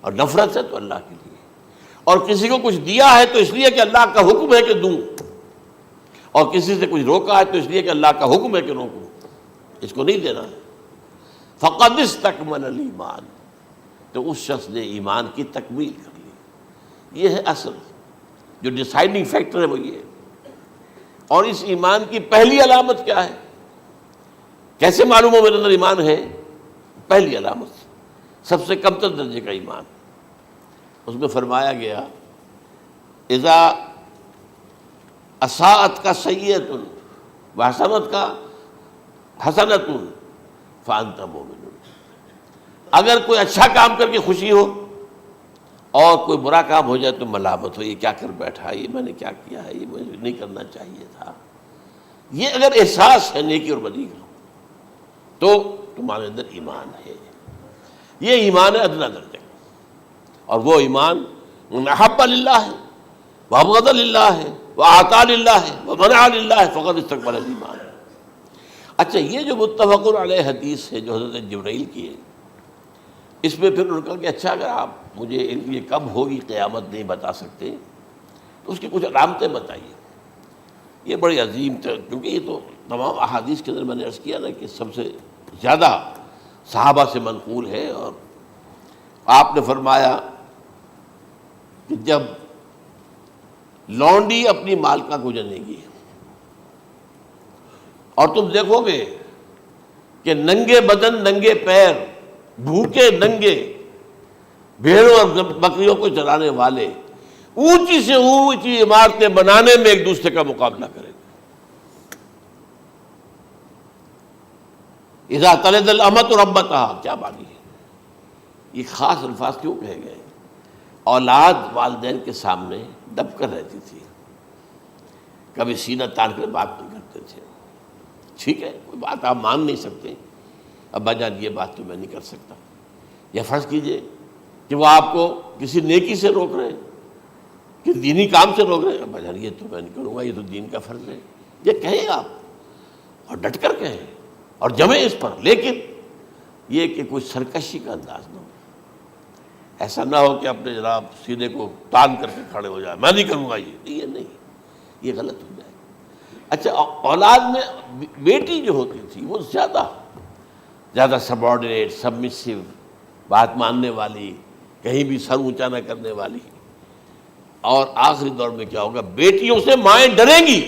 اور نفرت ہے تو اللہ کے لیے، اور کسی کو کچھ دیا ہے تو اس لیے کہ اللہ کا حکم ہے کہ دوں، اور کسی سے کچھ روکا ہے تو اس لیے کہ اللہ کا حکم ہے کہ روکوں، اس کو نہیں دینا ہے۔ فقد استکمل الایمان، تو اس شخص نے ایمان کی تکمیل کر لی۔ یہ ہے اصل جو ڈیسائیڈنگ فیکٹر ہے، وہ یہ ہے۔ اور اس ایمان کی پہلی علامت کیا ہے؟ کیسے معلوم ہو میرے اندر ایمان ہے؟ پہلی علامت سب سے کم تر درجے کا ایمان، اس میں فرمایا گیا اذا اساءت کا سیئۃ وحسنت کا حسنۃ فانت مومن، اگر کوئی اچھا کام کر کے خوشی ہو اور کوئی برا کام ہو جائے تو ملامت ہو، یہ کیا کر بیٹھا، یہ میں نے کیا کیا ہے، یہ مجھے نہیں کرنا چاہیے تھا، یہ اگر احساس ہے نیکی اور بدی کا تو تمہارے اندر ایمان ہے۔ یہ ایمان ہے ادنا درجے کا، اور وہ ایمان من احب للہ وابغض للہ واعطى للہ ومنع للہ فقد استکمل الایمان۔ اچھا، یہ جو متفق علیہ حدیث ہے جو حضرت جبرائیل کی ہے، اس میں پھر انہوں نے کہا کہ اچھا اگر آپ مجھے یہ کب ہوگی قیامت نہیں بتا سکتے تو اس کی کچھ علامتیں بتائیے۔ یہ بڑی عظیم تھا، کیونکہ یہ تو تمام احادیث کے اندر میں نے عرض کیا نا کہ سب سے زیادہ صحابہ سے منقول ہے، اور آپ نے فرمایا کہ جب لونڈی اپنی مالکہ کو جنے گی اور تم دیکھو گے کہ ننگے بدن ننگے پیر بھوکے ننگے بھیڑوں اور بکریوں کو چرانے والے اونچی سے اونچی عمارتیں بنانے میں ایک دوسرے کا مقابلہ کریں گے۔ اذا تلد الامۃ ربتها، کیا بانی ہے، یہ خاص الفاظ کیوں کہے گئے؟ اولاد والدین کے سامنے دب کر رہتی تھی، کبھی سینہ تان کر بات نہیں کرتے تھے، ٹھیک ہے کوئی بات آپ مان نہیں سکتے، ابا جان یہ بات تو میں نہیں کر سکتا، یا فرض کیجئے کہ وہ آپ کو کسی نیکی سے روک رہے ہیں، کہ دینی کام سے روک رہے ہیں، ابا جان یہ تو میں نہیں کروں گا، یہ تو دین کا فرض ہے، یہ کہیں آپ اور ڈٹ کر کہیں اور جمیں اس پر، لیکن یہ کہ کوئی سرکشی کا انداز نہ ہو، ایسا نہ ہو کہ اپنے جناب سینے کو تان کر کے کھڑے ہو جائے، میں نہیں کروں گا، یہ نہیں، یہ غلط ہو جائے۔ اچھا، اولاد میں بیٹی جو ہوتی تھی وہ زیادہ سبارڈینیٹ، سبمسیو، بات ماننے والی، کہیں بھی سر اونچا نہ کرنے والی، اور آخری دور میں کیا ہوگا، بیٹیوں سے مائیں ڈریں گی،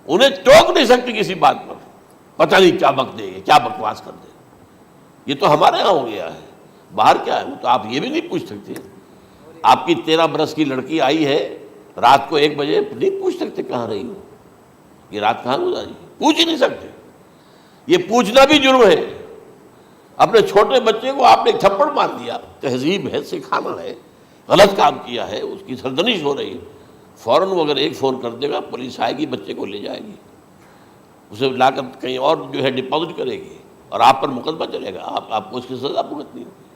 انہیں ٹوک نہیں سکتی کسی بات پر، پتہ نہیں کیا بک دے گی، کیا بکواس کر دے گی۔ یہ تو ہمارے ہاں ہو گیا ہے، باہر کیا ہے وہ تو آپ یہ بھی نہیں پوچھ سکتے، آپ کی 13 برس کی لڑکی آئی ہے رات کو 1 بجے، نہیں پوچھ سکتے کہاں رہی ہو، یہ رات کہاں گزاری، پوچھ ہی نہیں سکتے، یہ پوچھنا بھی جرم ہے۔ اپنے چھوٹے بچے کو آپ نے ایک تھپڑ مار دیا، تہذیب ہے، سکھانا ہے، غلط کام کیا ہے، اس کی سرزنش ہو رہی ہے، فوراً وہ اگر ایک فون کر دے گا پولیس آئے گی، بچے کو لے جائے گی، اسے لا کر کہیں اور جو ہے ڈپازٹ کرے گی، اور آپ پر مقدمہ چلے گا، آپ کو اس کی سزا بھگتنی ہوگی۔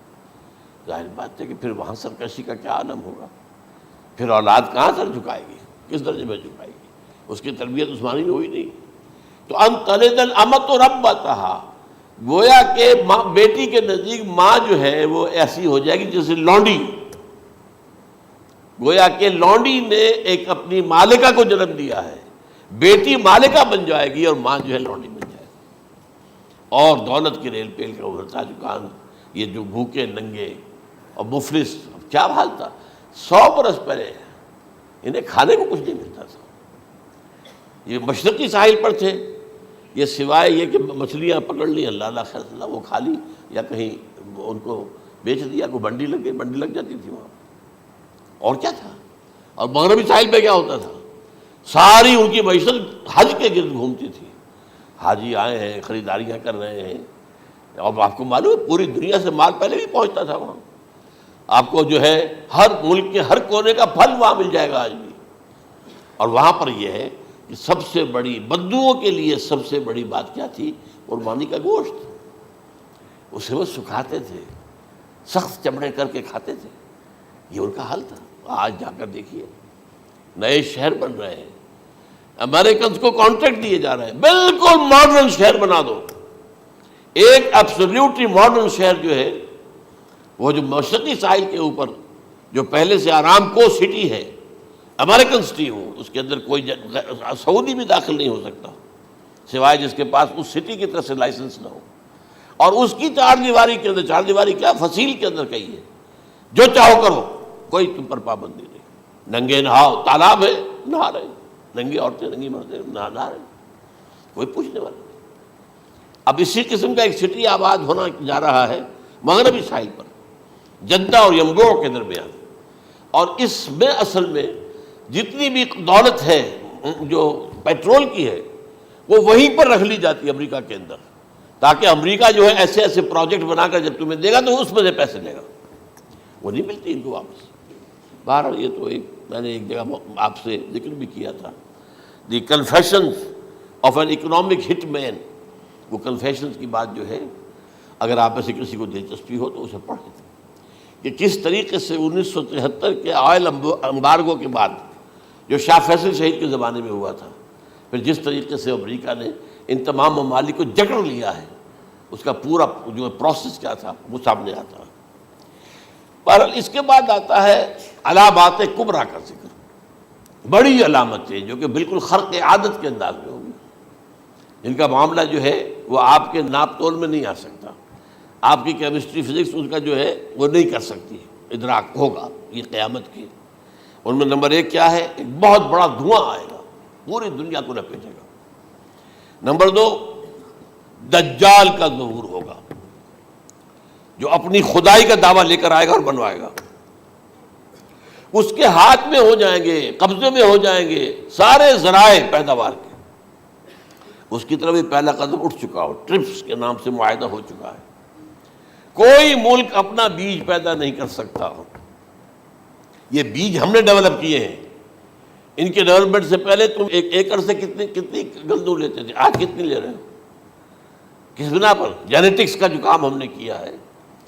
ظاہر بات ہے کہ پھر وہاں سرکشی کا کیا عالم ہوگا، پھر اولاد کہاں سر جھکائے گی، کس درجے میں جھکائے گی، اس کی تربیت عثمانی میں ہوئی نہیں، تو ان تلد الامۃ ربتہا، گویا کہ بیٹی کے نزدیک ماں جو ہے وہ ایسی ہو جائے گی جیسے لونڈی، گویا کہ لونڈی نے ایک اپنی مالکہ کو جنم دیا ہے، بیٹی مالکہ بن جائے گی اور ماں جو ہے لونڈی بن جائے گی، اور دولت کی ریل پیل کا ابھرتا دکان، یہ جو بھوکے ننگے اور مفلس، کیا حال تھا 100 برس پہلے، انہیں کھانے کو کچھ نہیں ملتا تھا، یہ مشرقی ساحل پر تھے، یہ سوائے یہ کہ مچھلیاں پکڑ لی اللہ خیر اللہ وہ کھا لی، یا کہیں ان کو بیچ دیا، کوئی بنڈی لگ گئی، بنڈی لگ جاتی تھی وہاں، اور کیا تھا؟ اور مغربی ساحل پہ کیا ہوتا تھا؟ ساری ان کی معیشت حج کے گرد گھومتی تھی، حاجی آئے ہیں خریداریاں کر رہے ہیں، اور آپ کو معلوم ہے پوری دنیا سے مال پہلے بھی پہنچتا تھا وہاں، آپ کو جو ہے ہر ملک کے ہر کونے کا پھل وہاں مل جائے گا آج بھی، اور وہاں پر یہ ہے کہ سب سے بڑی بدوؤں کے لیے سب سے بڑی بات کیا تھی؟ قربانی کا گوشت، اسے وہ سکھاتے تھے، سخت چمڑے کر کے کھاتے تھے، یہ ان کا حل تھا۔ آج جا کر دیکھیے نئے شہر بن رہے ہیں، امریکنز کو کانٹریکٹ دیے جا رہے ہیں، بالکل ماڈرن شہر بنا دو، ایک ایبسلیوٹلی ماڈرن شہر جو ہے وہ جو مشرقی ساحل کے اوپر جو پہلے سے آرام کو سٹی ہے، امریکن سٹی ہو، اس کے اندر کوئی سعودی بھی داخل نہیں ہو سکتا سوائے جس کے پاس اس سٹی کی طرف سے لائسنس نہ ہو، اور اس کی چار دیواری کے اندر، چار دیواری کیا فصیل کے اندر کہی ہے، جو چاہو کرو، کوئی تم پر پابندی نہیں، ننگے نہاؤ، تالاب ہے نہا رہے، ننگی عورتیں ننگی مردیں نہا رہے، کوئی پوچھنے والا نہیں۔ اب اسی قسم کا ایک سٹی آباد ہونا جا رہا ہے مغربی ساحل پر، جدہ اور ینبوع کے درمیان، اور اس میں اصل میں جتنی بھی دولت ہے جو پیٹرول کی ہے وہ وہیں پر رکھ لی جاتی ہے امریکہ کے اندر، تاکہ امریکہ جو ہے ایسے ایسے پروجیکٹ بنا کر جب تمہیں دے گا تو اس میں سے پیسے لے گا، وہ نہیں ملتی ان کو واپس۔ بہرحال یہ تو میں نے ایک جگہ آپ سے ذکر بھی کیا تھا، دی کنفیشنز آف این اکنامک ہٹ مین، وہ کنفیشنز کی بات جو ہے اگر آپ میں سے کسی کو دلچسپی ہو تو اسے پڑھیں کہ کس طریقے سے 1973 کے آئل امبارگو کے بعد جو شاہ فیصل شہید کے زمانے میں ہوا تھا، پھر جس طریقے سے امریکہ نے ان تمام ممالک کو جکڑ لیا ہے، اس کا پورا جو پروسیس کیا تھا وہ سامنے آتا ہے۔ بہرحال اس کے بعد آتا ہے علامات کبریٰ کا ذکر، بڑی علامتیں جو کہ بالکل خرق عادت کے انداز میں ہوگی، جن کا معاملہ جو ہے وہ آپ کے ناپ تول میں نہیں آ سکتا، آپ کی کیمسٹری فزکس اس کا جو ہے وہ نہیں کر سکتی، ادراک ہوگا یہ قیامت کی۔ ان میں نمبر 1 کیا ہے؟ ایک بہت بڑا دھواں آئے گا، پوری دنیا کو لپیٹے گا۔ نمبر 2 دجال کا ظہور ہوگا، جو اپنی خدائی کا دعویٰ لے کر آئے گا اور بنوائے گا، اس کے ہاتھ میں ہو جائیں گے، قبضے میں ہو جائیں گے سارے ذرائع پیداوار کے، اس کی طرف بھی پہلا قدم اٹھ چکا ہو، ٹرپس کے نام سے معاہدہ ہو چکا ہے، کوئی ملک اپنا بیج پیدا نہیں کر سکتا، یہ بیج ہم نے ڈیولپ کیے ہیں، ان کے ڈیولپمنٹ سے پہلے تم ایک ایکڑ سے کتنی گندم لیتے تھے، آج کتنی لے رہے ہو؟ کس بنا پر؟ جینیٹکس کا جو کام ہم نے کیا ہے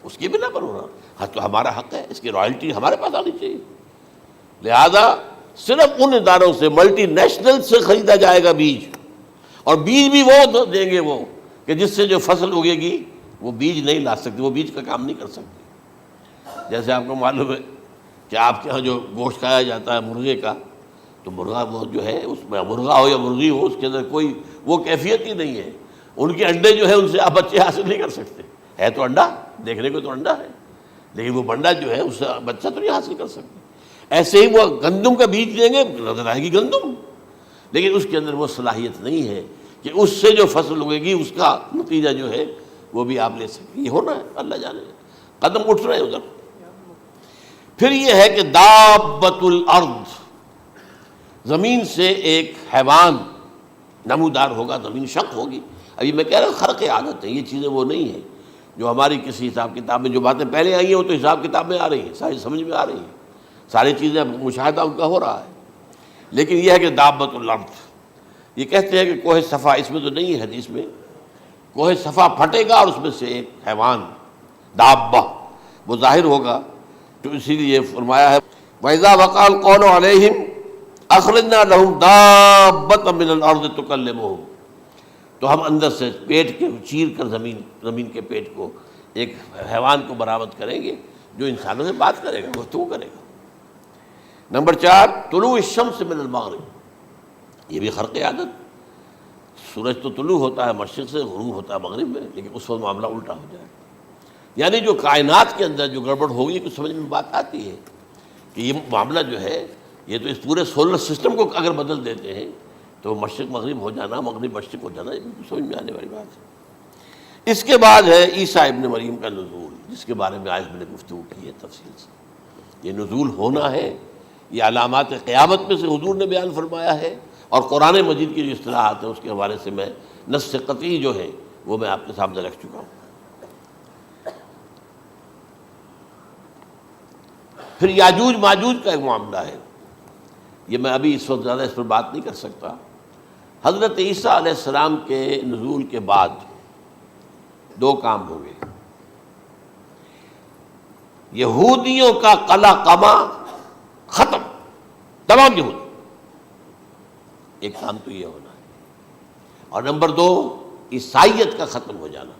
اس کی بنا پر ہو رہا، ہاں تو ہمارا حق ہے، اس کی رائلٹی ہمارے پاس آنی چاہیے، لہذا صرف ان اداروں سے ملٹی نیشنل سے خریدا جائے گا بیج، اور بیج بھی وہ دیں گے وہ کہ جس سے جو فصل اگے گی وہ بیج نہیں لا سکتی، وہ بیج کا کام نہیں کر سکتی۔ جیسے آپ کو معلوم ہے کہ آپ کے ہاں جو گوشت کھایا جاتا ہے مرغے کا، تو مرغا وہ جو ہے اس میں مرغا ہو یا مرغی ہو، اس کے اندر کوئی وہ کیفیت ہی نہیں ہے، ان کے انڈے جو ہے ان سے آپ بچے حاصل نہیں کر سکتے، ہے تو انڈا، دیکھنے کو تو انڈا ہے لیکن وہ بنڈا جو ہے اس سے بچہ تو نہیں حاصل کر سکتے۔ ایسے ہی وہ گندم کا بیج دیں گے، نظر آئے گی گندم، لیکن اس کے اندر وہ صلاحیت نہیں ہے کہ اس سے جو فصل اگے گی اس کا نتیجہ جو ہے وہ بھی آپ لے سکیں۔ یہ ہونا ہے، اللہ جانے، قدم اٹھ رہے ہیں ادھر۔ پھر یہ ہے کہ دابۃ الارض، زمین سے ایک حیوان نمودار ہوگا، زمین شق ہوگی۔ ابھی میں کہہ رہا ہوں خرق عادت ہے، یہ چیزیں وہ نہیں ہیں جو ہماری کسی حساب کتاب میں جو باتیں پہلے آئی ہیں وہ تو حساب کتاب میں آ رہی ہیں، ساری سمجھ میں آ رہی ہیں، ساری چیزیں مشاہدہ ان کا ہو رہا ہے، لیکن یہ ہے کہ دابۃ الارض، یہ کہتے ہیں کہ کوہ صفا، اس میں تو نہیں ہے حدیث میں، کوہ صفا پھٹے گا اور اس میں سے ایک حیوان دابہ وہ ظاہر ہوگا، تو اسی لیے فرمایا ہے وَإِذَا وَقَعَ الْقَوْلُ عَلَيْهِمْ أَخْرَجْنَا لَهُمْ دَابَّةً مِّنَ الْأَرْضِ تُكَلِّمُهُمْ، تو ہم اندر سے پیٹ کے چیر کر زمین کے پیٹ کو ایک حیوان کو برآمد کریں گے جو انسانوں سے بات کرے گا، گفتگو کرے گا۔ نمبر 4، طلوع الشمس من المغرب، یہ بھی خرق عادت۔ سورج تو طلوع ہوتا ہے مشرق سے، غروب ہوتا ہے مغرب میں، لیکن اس وقت معاملہ الٹا ہو جائے، یعنی جو کائنات کے اندر جو گڑبڑ ہوگی کچھ سمجھ میں بات آتی ہے کہ یہ معاملہ جو ہے، یہ تو اس پورے سولر سسٹم کو اگر بدل دیتے ہیں تو مشرق مغرب ہو جانا، مغرب مشرق ہو جانا، یہ سمجھ میں آنے والی بات ہے۔ اس کے بعد ہے عیسیٰ ابن مریم کا نزول، جس کے بارے میں آج میں نے گفتگو کی ہے تفصیل سے۔ یہ نزول ہونا ہے، یہ علامات قیامت میں سے حضور نے بیان فرمایا ہے، اور قرآن مجید کی جو اصطلاحات ہیں اس کے حوالے سے میں نص قطعی جو ہے وہ میں آپ کے سامنے رکھ چکا ہوں۔ پھر یاجوج ماجوج کا ایک معاملہ ہے، یہ میں ابھی اس وقت زیادہ اس پر بات نہیں کر سکتا۔ حضرت عیسیٰ علیہ السلام کے نزول کے بعد 2 کام ہوں گے۔ یہودیوں کا قلع قمع ختم، تمام یہود، ایک کام تو یہ ہونا ہے، اور نمبر 2 عیسائیت کا ختم ہو جانا۔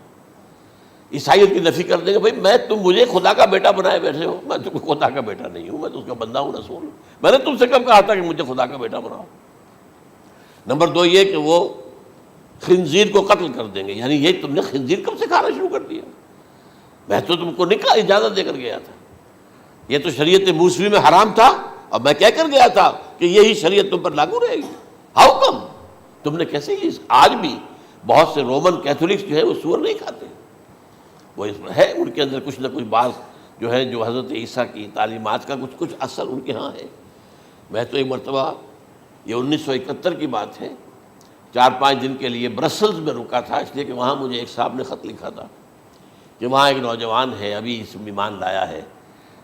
عیسائیت کی نفی کر دیں گے، بھائی تم مجھے خدا کا بیٹا بنائے بیٹھے ہو، میں تم خدا کا بیٹا نہیں ہوں، میں تو اس کا بندہ ہوں، رسول ہوں، میں نے تم سے کب کہا تھا کہ مجھے خدا کا بیٹا بناؤ۔ نمبر 2 یہ کہ وہ خنزیر کو قتل کر دیں گے، یعنی یہ تم نے خنزیر کب سے کھانا شروع کر دیا؟ میں تو تم کو نکاح اجازت دے کر گیا تھا، یہ تو شریعت موسوی میں حرام تھا، اور میں کہہ کر گیا تھا کہ یہی شریعت تم پر لاگو رہے گی، ہاؤ کم؟ تم نے کیسے یہ؟ آج بھی بہت سے رومن کیتھولکس جو ہے وہ سور نہیں کھاتے، وہ اس میں ہے ان کے اندر کچھ نہ کچھ بات جو ہے جو حضرت عیسیٰ کی تعلیمات کا کچھ اثر ان کے ہاں ہے۔ میں تو ایک مرتبہ، یہ 1971 کی بات ہے، 4-5 دن کے لیے برسلز میں رکا تھا، اس لیے کہ وہاں مجھے ایک صاحب نے خط لکھا تھا کہ وہاں ایک نوجوان ہے، ابھی اس میں ایمان لایا ہے،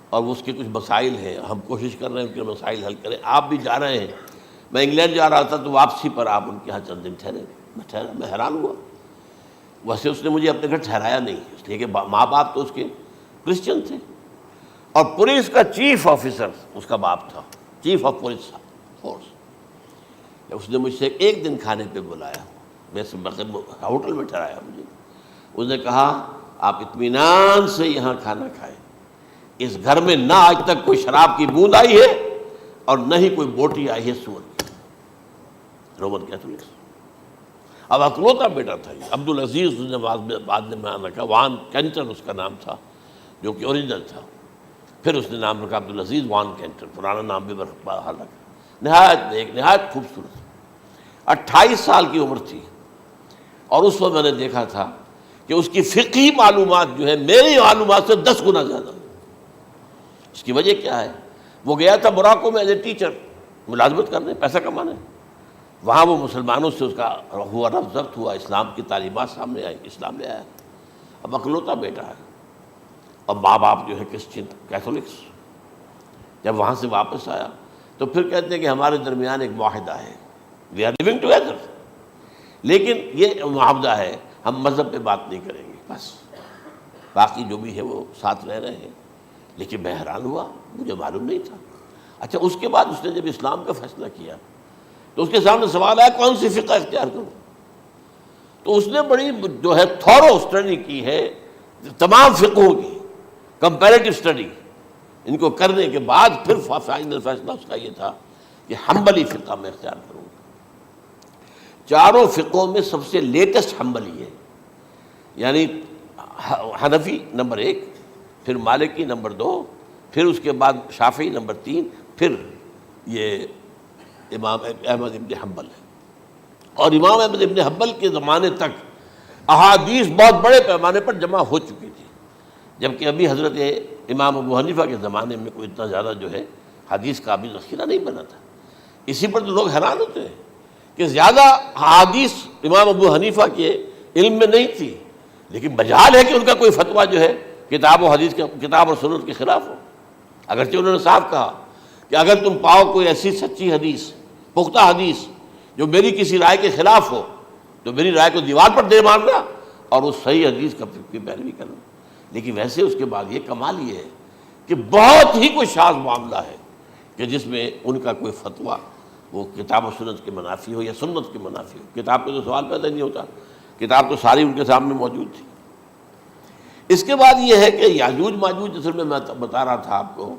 اور اس کے کچھ مسائل ہیں، ہم کوشش کر رہے ہیں ان کے مسائل حل کریں، آپ بھی جا رہے ہیں۔ میں انگلینڈ جا رہا تھا تو واپسی پر آپ ان کے یہاں چند دن ٹھہرے، میں حیران ہوا۔ ویسے اس نے مجھے اپنے گھر ٹھہرایا نہیں، اس لیے کہ ماں باپ تو اس کے کرسچن تھے، اور پولیس کا چیف آفیسر اس کا باپ تھا، چیف آف پولیس فورس۔ اس نے مجھ سے 1 دن کھانے پہ بلایا، میں سے ہوٹل میں ٹھہرایا مجھے، اس نے کہا آپ اطمینان سے یہاں کھانا کھائیں، اس گھر میں نہ آج تک کوئی شراب کی بوند آئی ہے اور نہ ہی کوئی بوٹی آئی ہے سور کی۔ Roman Catholics. اب اکلوتا بیٹا تھا یہ، عبدالعزیز اس نے بعد میں نام رکھا، وان کینٹر اس کا نام تھا جو کہ اوریجنل تھا، پھر اس نے نام رکھا عبدالعزیز وان کینٹر، پرانا نام بھی بہرحال رکھا۔ نہایت خوبصورت، 28 سال کی عمر تھی، اور اس وقت میں نے دیکھا تھا کہ اس کی فقہی معلومات جو ہے میری معلومات سے 10 گنا زیادہ۔ اس کی وجہ کیا ہے؟ وہ گیا تھا موراکو میں ایز اے ٹیچر ملازمت کرنے، پیسہ کمانے، وہاں وہ مسلمانوں سے اس کا ہوا رفع ضبط ہوا، اسلام کی تعلیمات سامنے آئی، اسلام لے آیا۔ اب اکلوتا بیٹا ہے، اور ماں باپ جو ہے کرسچن کیتھولکس۔ جب وہاں سے واپس آیا تو پھر کہتے ہیں کہ ہمارے درمیان ایک معاہدہ ہے، وی آر لیونگ ٹوگیدر، لیکن یہ معاہدہ ہے ہم مذہب پہ بات نہیں کریں گے، بس باقی جو بھی ہے وہ ساتھ رہ رہے ہیں۔ لیکن میں حیران ہوا، مجھے معلوم نہیں تھا۔ اچھا، اس کے بعد اس نے جب اسلام کا فیصلہ کیا تو اس کے سامنے سوال آیا کون سی فقہ اختیار کروں؟ تو اس نے بڑی جو ہے تھورو اسٹڈی کی ہے تمام فقہوں کی، کمپیریٹو اسٹڈی، ان کو کرنے کے بعد پھر فائنل فیصلہ اس کا یہ تھا کہ حنبلی فقہ میں اختیار کروں گا۔ 4 فقہوں میں سب سے لیٹسٹ حنبلی ہے، یعنی حنفی نمبر 1، پھر مالکی نمبر 2، پھر اس کے بعد شافعی نمبر 3، پھر یہ امام احمد ابن حنبل ہے۔ اور امام احمد ابن حنبل کے زمانے تک احادیث بہت بڑے پیمانے پر جمع ہو چکی تھی، جبکہ ابھی حضرت امام ابو حنیفہ کے زمانے میں کوئی اتنا زیادہ جو ہے حدیث کا بھی ذخیرہ نہیں بنا تھا۔ اسی پر تو لوگ حیران ہوتے ہیں کہ زیادہ حدیث امام ابو حنیفہ کے علم میں نہیں تھی، لیکن مجال ہے کہ ان کا کوئی فتویٰ جو ہے کتاب و حدیث کے، کتاب اور سنت کے خلاف ہو۔ اگرچہ انہوں نے صاف کہا کہ اگر تم پاؤ کوئی ایسی سچی حدیث، پختہ حدیث جو میری کسی رائے کے خلاف ہو تو میری رائے کو دیوار پر دے مارنا اور اس صحیح حدیث کی پیروی کرنا۔ لیکن ویسے اس کے بعد یہ کمال یہ ہے کہ بہت ہی کوئی شاذ معاملہ ہے کہ جس میں ان کا کوئی فتویٰ وہ کتاب و سنت کے منافی ہو یا سنت کے منافی ہو. کتاب پہ تو سوال پیدا نہیں ہوتا، کتاب تو ساری ان کے سامنے موجود تھی. اس کے بعد یہ ہے کہ یاجوج ماجوج، اصل میں بتا رہا تھا آپ کو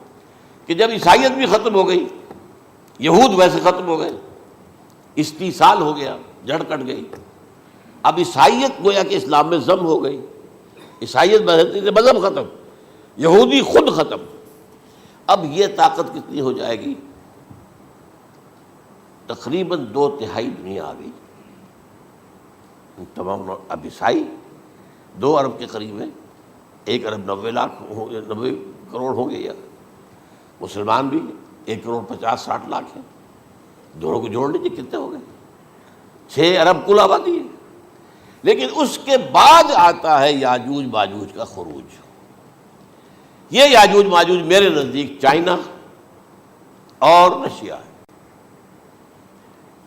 کہ جب عیسائیت بھی ختم ہو گئی، یہود ویسے ختم ہو گئے، استیصال ہو گیا، جڑ کٹ گئی، اب عیسائیت گویا کہ اسلام میں ضم ہو گئی. عیسائیت مذہب ختم، یہودی خود ختم. اب یہ طاقت کتنی ہو جائے گی؟ تقریباً 2/3 دنیا آ گئی. تمام اب عیسائی 2 ارب کے قریب ہیں، 1 ارب 90 کروڑ ہوں گے، یا مسلمان بھی 1 کروڑ 50-60 لاکھ ہیں. دونوں کو جوڑ لیجیے کتنے ہو گئے؟ 6 ارب کل آبادی ہے. لیکن اس کے بعد آتا ہے یاجوج ماجوج کا خروج. یہ یاجوج ماجوج میرے نزدیک چائنا اور رشیا ہے.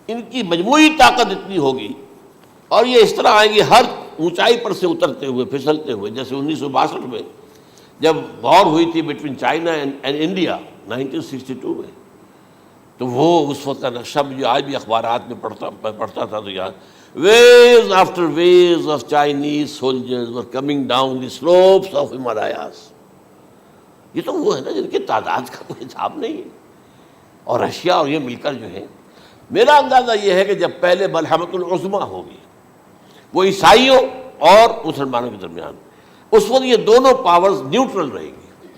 ان کی مجموعی طاقت اتنی ہوگی، اور یہ اس طرح آئیں گے ہر اونچائی پر سے اترتے ہوئے، پھسلتے ہوئے. جیسے 1962 میں جب وار ہوئی تھی بٹوین چائنا اینڈ انڈیا 1962 میں، تو وہ اس وقت کا نقشہ مجھے آج بھی اخبارات میں پڑھتا تھا تو یاد، waves after waves of Chinese soldiers were coming down the slopes of Himalayas. یہ تو وہ ہے نا جن کی تعداد کا کوئی حساب نہیں ہے. اور رشیا اور یہ مل کر جو ہے، میرا اندازہ یہ ہے کہ جب پہلے ملحمۃ العظمیٰ ہوگی وہ عیسائیوں اور مسلمانوں کے درمیان، اس وقت یہ دونوں پاورز نیوٹرل رہیں گی،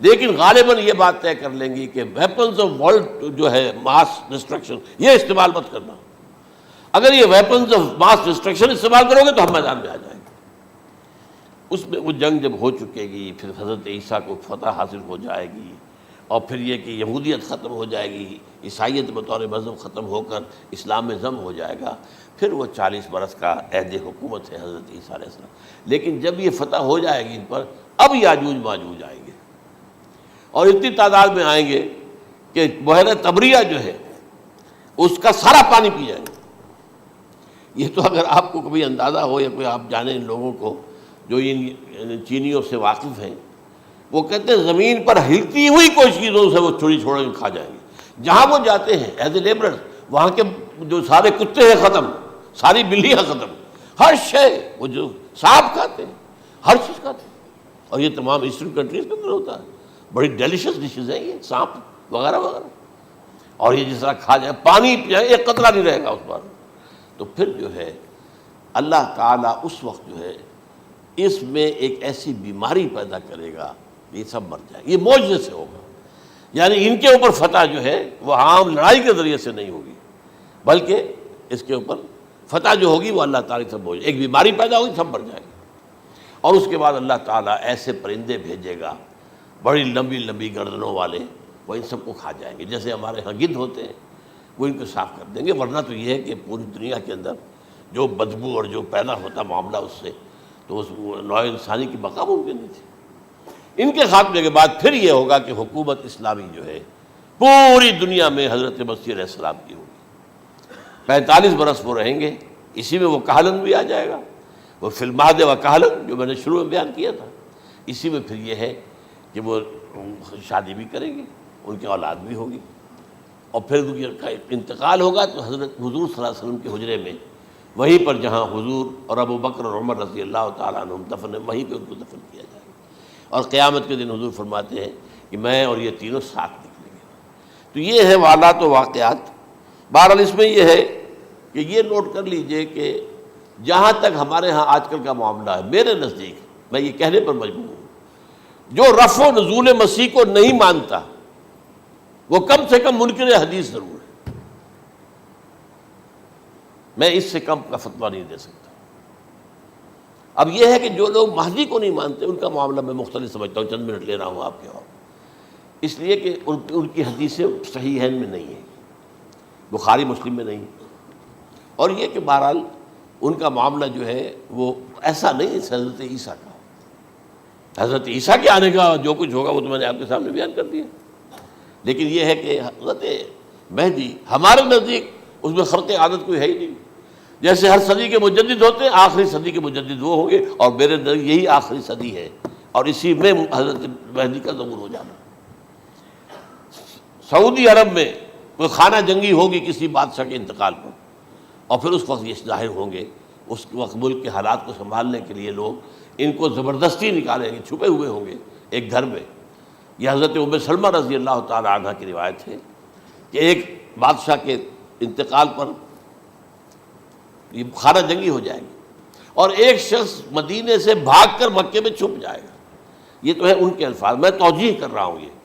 لیکن غالباً یہ بات طے کر لیں گی کہ ویپنز آف ورلڈ جو ہے ماس ڈسٹرکشن، یہ استعمال مت کرنا. اگر یہ ویپنز آف ماس ڈسٹرکشن استعمال کرو گے تو ہم میدان میں آ جائیں گے. اس میں وہ جنگ جب ہو چکے گی، پھر حضرت عیسیٰ کو فتح حاصل ہو جائے گی، اور پھر یہ کہ یہودیت ختم ہو جائے گی، عیسائیت بطور مذہب ختم ہو کر اسلام میں ضم ہو جائے گا. پھر وہ 40 برس کا عہد حکومت ہے حضرت عیسیٰ علیہ السلام. لیکن جب یہ فتح ہو جائے گی ان پر، اب یاجوج ماجوج آئیں گے، اور اتنی تعداد میں آئیں گے کہ بحیرہ طبریہ جو ہے اس کا سارا پانی پی جائیں گے. یہ تو اگر آپ کو کبھی اندازہ ہو یا کوئی آپ جانیں ان لوگوں کو جو ان چینیوں سے واقف ہیں، وہ کہتے ہیں زمین پر ہلتی ہوئی کوئی چیزوں سے وہ چھوڑ کے کھا جائیں گے. جہاں وہ جاتے ہیں ایز اے لیبرر، وہاں کے جو سارے کتے ہیں ختم، ساری بلیاں ختم، ہر شے، وہ جو سانپ کھاتے ہیں، ہر چیز کھاتے ہیں. اور یہ تمام ایسٹرن کنٹریز کے اندر ہوتا ہے. بڑی ڈیلیشس ڈشز ہیں یہ سانپ وغیرہ وغیرہ. اور یہ جس طرح کھا جائے، پانی پیا، ایک قطرہ نہیں رہے گا اس پر. تو پھر جو ہے اللہ تعالیٰ اس وقت جو ہے اس میں ایک ایسی بیماری پیدا کرے گا، یہ سب مر جائے. یہ معجزے سے ہوگا. یعنی ان کے اوپر فتح جو ہے وہ عام لڑائی کے ذریعے سے نہیں ہوگی، بلکہ اس کے اوپر فتح جو ہوگی وہ اللہ تعالیٰ سے بوجھ، ایک بیماری پیدا ہوگی، سب مر جائے گی. اور اس کے بعد اللہ تعالیٰ ایسے پرندے بھیجے گا بڑی لمبی لمبی گردنوں والے، وہ ان سب کو کھا جائیں گے. جیسے ہمارے ہاں گدھ ہوتے ہیں، وہ ان کو صاف کر دیں گے. ورنہ تو یہ ہے کہ پوری دنیا کے اندر جو بدبو اور جو پیدا ہوتا معاملہ اس سے، تو اس نوع انسانی کی بقا ممکن نہیں تھی. ان کے خاتمے کے بعد پھر یہ ہوگا کہ حکومت اسلامی جو ہے پوری دنیا میں حضرت مسیح علیہ السلام کی ہوگی. 45 برس وہ رہیں گے. اسی میں وہ کہلن بھی آ جائے گا، وہ فی المہد و کہلن جو میں نے شروع میں بیان کیا تھا. اسی میں پھر یہ ہے کہ وہ شادی بھی کریں گے، ان کی اولاد بھی ہوگی، اور پھر ان کا انتقال ہوگا تو حضرت حضور صلی اللہ علیہ وسلم کے حجرے میں، وہیں پر جہاں حضور اور ابو بکر اور عمر رضی اللہ تعالیٰ عنہم دفن ہیں، وہیں پہ ان کو دفن کیا جائے گا. اور قیامت کے دن حضور فرماتے ہیں کہ میں اور یہ تینوں ساتھ نکلیں گے. تو یہ ہے حالات و واقعات. بہرحال اس میں یہ ہے کہ یہ نوٹ کر لیجئے کہ جہاں تک ہمارے ہاں آج کل کا معاملہ ہے، میرے نزدیک میں یہ کہنے پر مجبور ہوں، جو رفع و نزول مسیح کو نہیں مانتا وہ کم سے کم منکر حدیث ضرور ہے. میں اس سے کم کا فتویٰ نہیں دے سکتا. اب یہ ہے کہ جو لوگ مہدی کو نہیں مانتے ان کا معاملہ میں مختلف سمجھتا ہوں. چند منٹ لے رہا ہوں آپ کے، اور اس لیے کہ ان کی حدیثیں صحیحین میں نہیں ہیں، بخاری مسلم میں نہیں. اور یہ کہ بہرحال ان کا معاملہ جو ہے وہ ایسا نہیں ہے حضرت عیسیٰ کا. حضرت عیسیٰ کے آنے کا جو کچھ ہوگا وہ تو میں نے آپ کے سامنے بیان کر دیا. لیکن یہ ہے کہ حضرت مہدی ہمارے نزدیک اس میں خرق عادت کوئی ہے ہی نہیں. جیسے ہر صدی کے مجدد ہوتے ہیں، آخری صدی کے مجدد وہ ہوں گے، اور میرے نزدیک یہی آخری صدی ہے، اور اسی میں حضرت مہدی کا ظہور ہو جانا. سعودی عرب میں کوئی خانہ جنگی ہوگی کسی بادشاہ کے انتقال پر، اور پھر اس وقت یہ ظاہر ہوں گے، اس وقت ملک کے حالات کو سنبھالنے کے لیے لوگ ان کو زبردستی نکالیں گے، چھپے ہوئے ہوں گے ایک گھر میں۔ یہ حضرت ام سلمہ رضی اللہ تعالی عنہ کی روایت ہے کہ ایک بادشاہ کے انتقال پر یہ خانہ جنگی ہو جائے گی، اور ایک شخص مدینے سے بھاگ کر مکے میں چھپ جائے گا۔ یہ تو ہے ان کے الفاظ، میں توجیہ کر رہا ہوں۔ یہ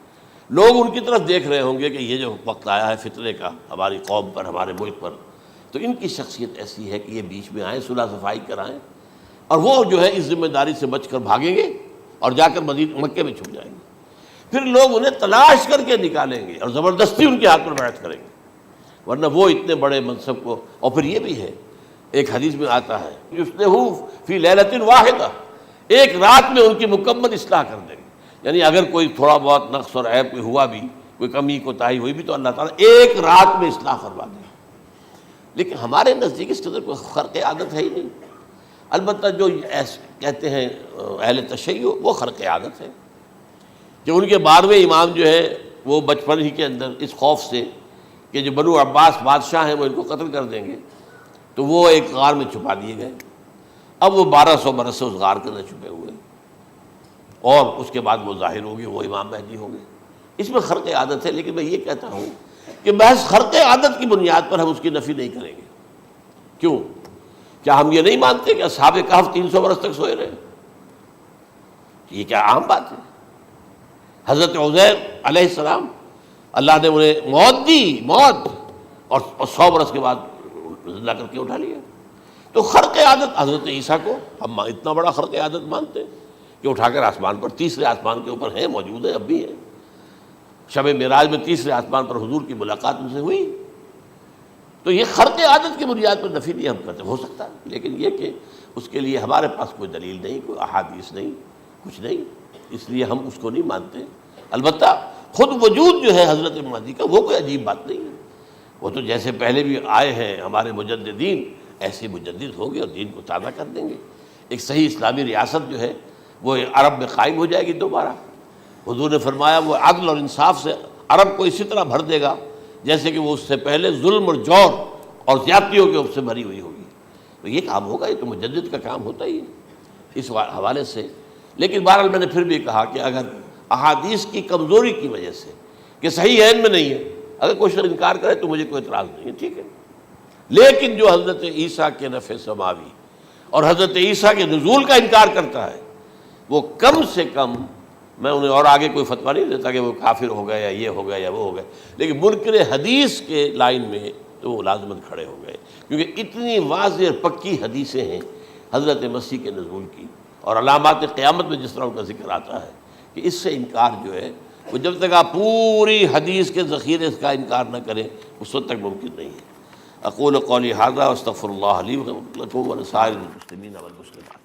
لوگ ان کی طرف دیکھ رہے ہوں گے کہ یہ جو وقت آیا ہے فتنے کا ہماری قوم پر، ہمارے ملک پر، تو ان کی شخصیت ایسی ہے کہ یہ بیچ میں آئیں، صلح صفائی کرائیں، اور وہ جو ہے اس ذمہ داری سے بچ کر بھاگیں گے اور جا کر مکے میں چھپ جائیں گے۔ پھر لوگ انہیں تلاش کر کے نکالیں گے اور زبردستی ان کے ہاتھ پر بیعت کریں گے، ورنہ وہ اتنے بڑے منصب کو۔ اور پھر یہ بھی ہے، ایک حدیث میں آتا ہے یصلحُ فی لیلۃ واحدہ، ایک رات میں ان کی مکمل اصلاح کر دیں گے۔ یعنی اگر کوئی تھوڑا بہت نقص اور عیب کوئی ہوا بھی، کوئی کمی کوتاہی ہوئی بھی، تو اللہ تعالیٰ ایک رات میں اصلاح کروا دیں گے۔ لیکن ہمارے نزدیک اس قدر کوئی خرق عادت ہے ہی نہیں۔ البتہ جو کہتے ہیں اہل تشیع، وہ خرق عادت ہے کہ ان کے 12ویں امام جو ہے وہ بچپن ہی کے اندر اس خوف سے کہ جو بنو عباس بادشاہ ہیں وہ ان کو قتل کر دیں گے، تو وہ ایک غار میں چھپا دیے گئے۔ اب وہ 1200 برس سے اس غار کے اندر چھپے ہوئے، اور اس کے بعد وہ ظاہر ہوگی، وہ امام مہدی ہوں گے۔ اس میں خرق عادت ہے، لیکن میں یہ کہتا ہوں کہ محض خرق عادت کی بنیاد پر ہم اس کی نفی نہیں کریں گے۔ کیوں؟ کیا ہم یہ نہیں مانتے کہ اصحاب کہف 300 برس تک سوئے رہے؟ یہ کیا عام بات ہے؟ حضرت عزیر علیہ السلام، اللہ نے انہیں موت دی، موت، اور 100 برس کے بعد زندہ کر کے اٹھا لیا۔ تو خرق عادت حضرت عیسیٰ کو ہم اتنا بڑا خرق عادت مانتے ہیں کہ اٹھا کر آسمان پر، تیسرے آسمان کے اوپر ہیں، موجود ہیں، اب بھی ہیں۔ شب معراج میں تیسرے آسمان پر حضور کی ملاقات ان سے ہوئی۔ تو یہ خرق عادت کی بنیاد پر نفی نہیں ہم کرتے، ہو سکتا ہے، لیکن یہ کہ اس کے لیے ہمارے پاس کوئی دلیل نہیں، کوئی احادیث نہیں، کچھ نہیں، اس لیے ہم اس کو نہیں مانتے۔ البتہ خود وجود جو ہے حضرت مہدی کا، وہ کوئی عجیب بات نہیں ہے۔ وہ تو جیسے پہلے بھی آئے ہیں ہمارے مجددین، ایسے مجدد ہوں گے اور دین کو تازہ کر دیں گے۔ ایک صحیح اسلامی ریاست جو ہے وہ عرب میں قائم ہو جائے گی دوبارہ۔ حضور نے فرمایا وہ عدل اور انصاف سے عرب کو اسی طرح بھر دے گا جیسے کہ وہ اس سے پہلے ظلم اور جور اور زیادتیوں کے سے بھری ہوئی ہوگی۔ تو یہ کام ہوگا، یہ تو مجدد کا کام ہوتا ہی ہے اس حوالے سے۔ لیکن بہرحال میں نے پھر بھی کہا کہ اگر احادیث کی کمزوری کی وجہ سے کہ صحیح عین میں نہیں ہے، اگر کوئی شخص انکار کرے تو مجھے کوئی اعتراض نہیں ہے، ٹھیک ہے۔ لیکن جو حضرت عیسیٰ کے نفع سماوی اور حضرت عیسیٰ کے نزول کا انکار کرتا ہے، وہ کم سے کم، میں انہیں اور آگے کوئی فتویٰ نہیں دیتا کہ وہ کافر ہو گئے یا یہ ہو گئے یا وہ ہو گئے، لیکن منکر حدیث کے لائن میں تو وہ لازمت کھڑے ہو گئے، کیونکہ اتنی واضح اور پکی حدیثیں ہیں حضرت مسیح کے نزول کی، اور علامات قیامت میں جس طرح ان کا ذکر آتا ہے کہ اس سے انکار جو ہے وہ جب تک آپ پوری حدیث کے ذخیرے کا انکار نہ کریں اس وقت تک ممکن نہیں ہے۔ اقول قولی ھذا واستغفر اللہ لی ولکم ولسائر المسلمین والمسلمات۔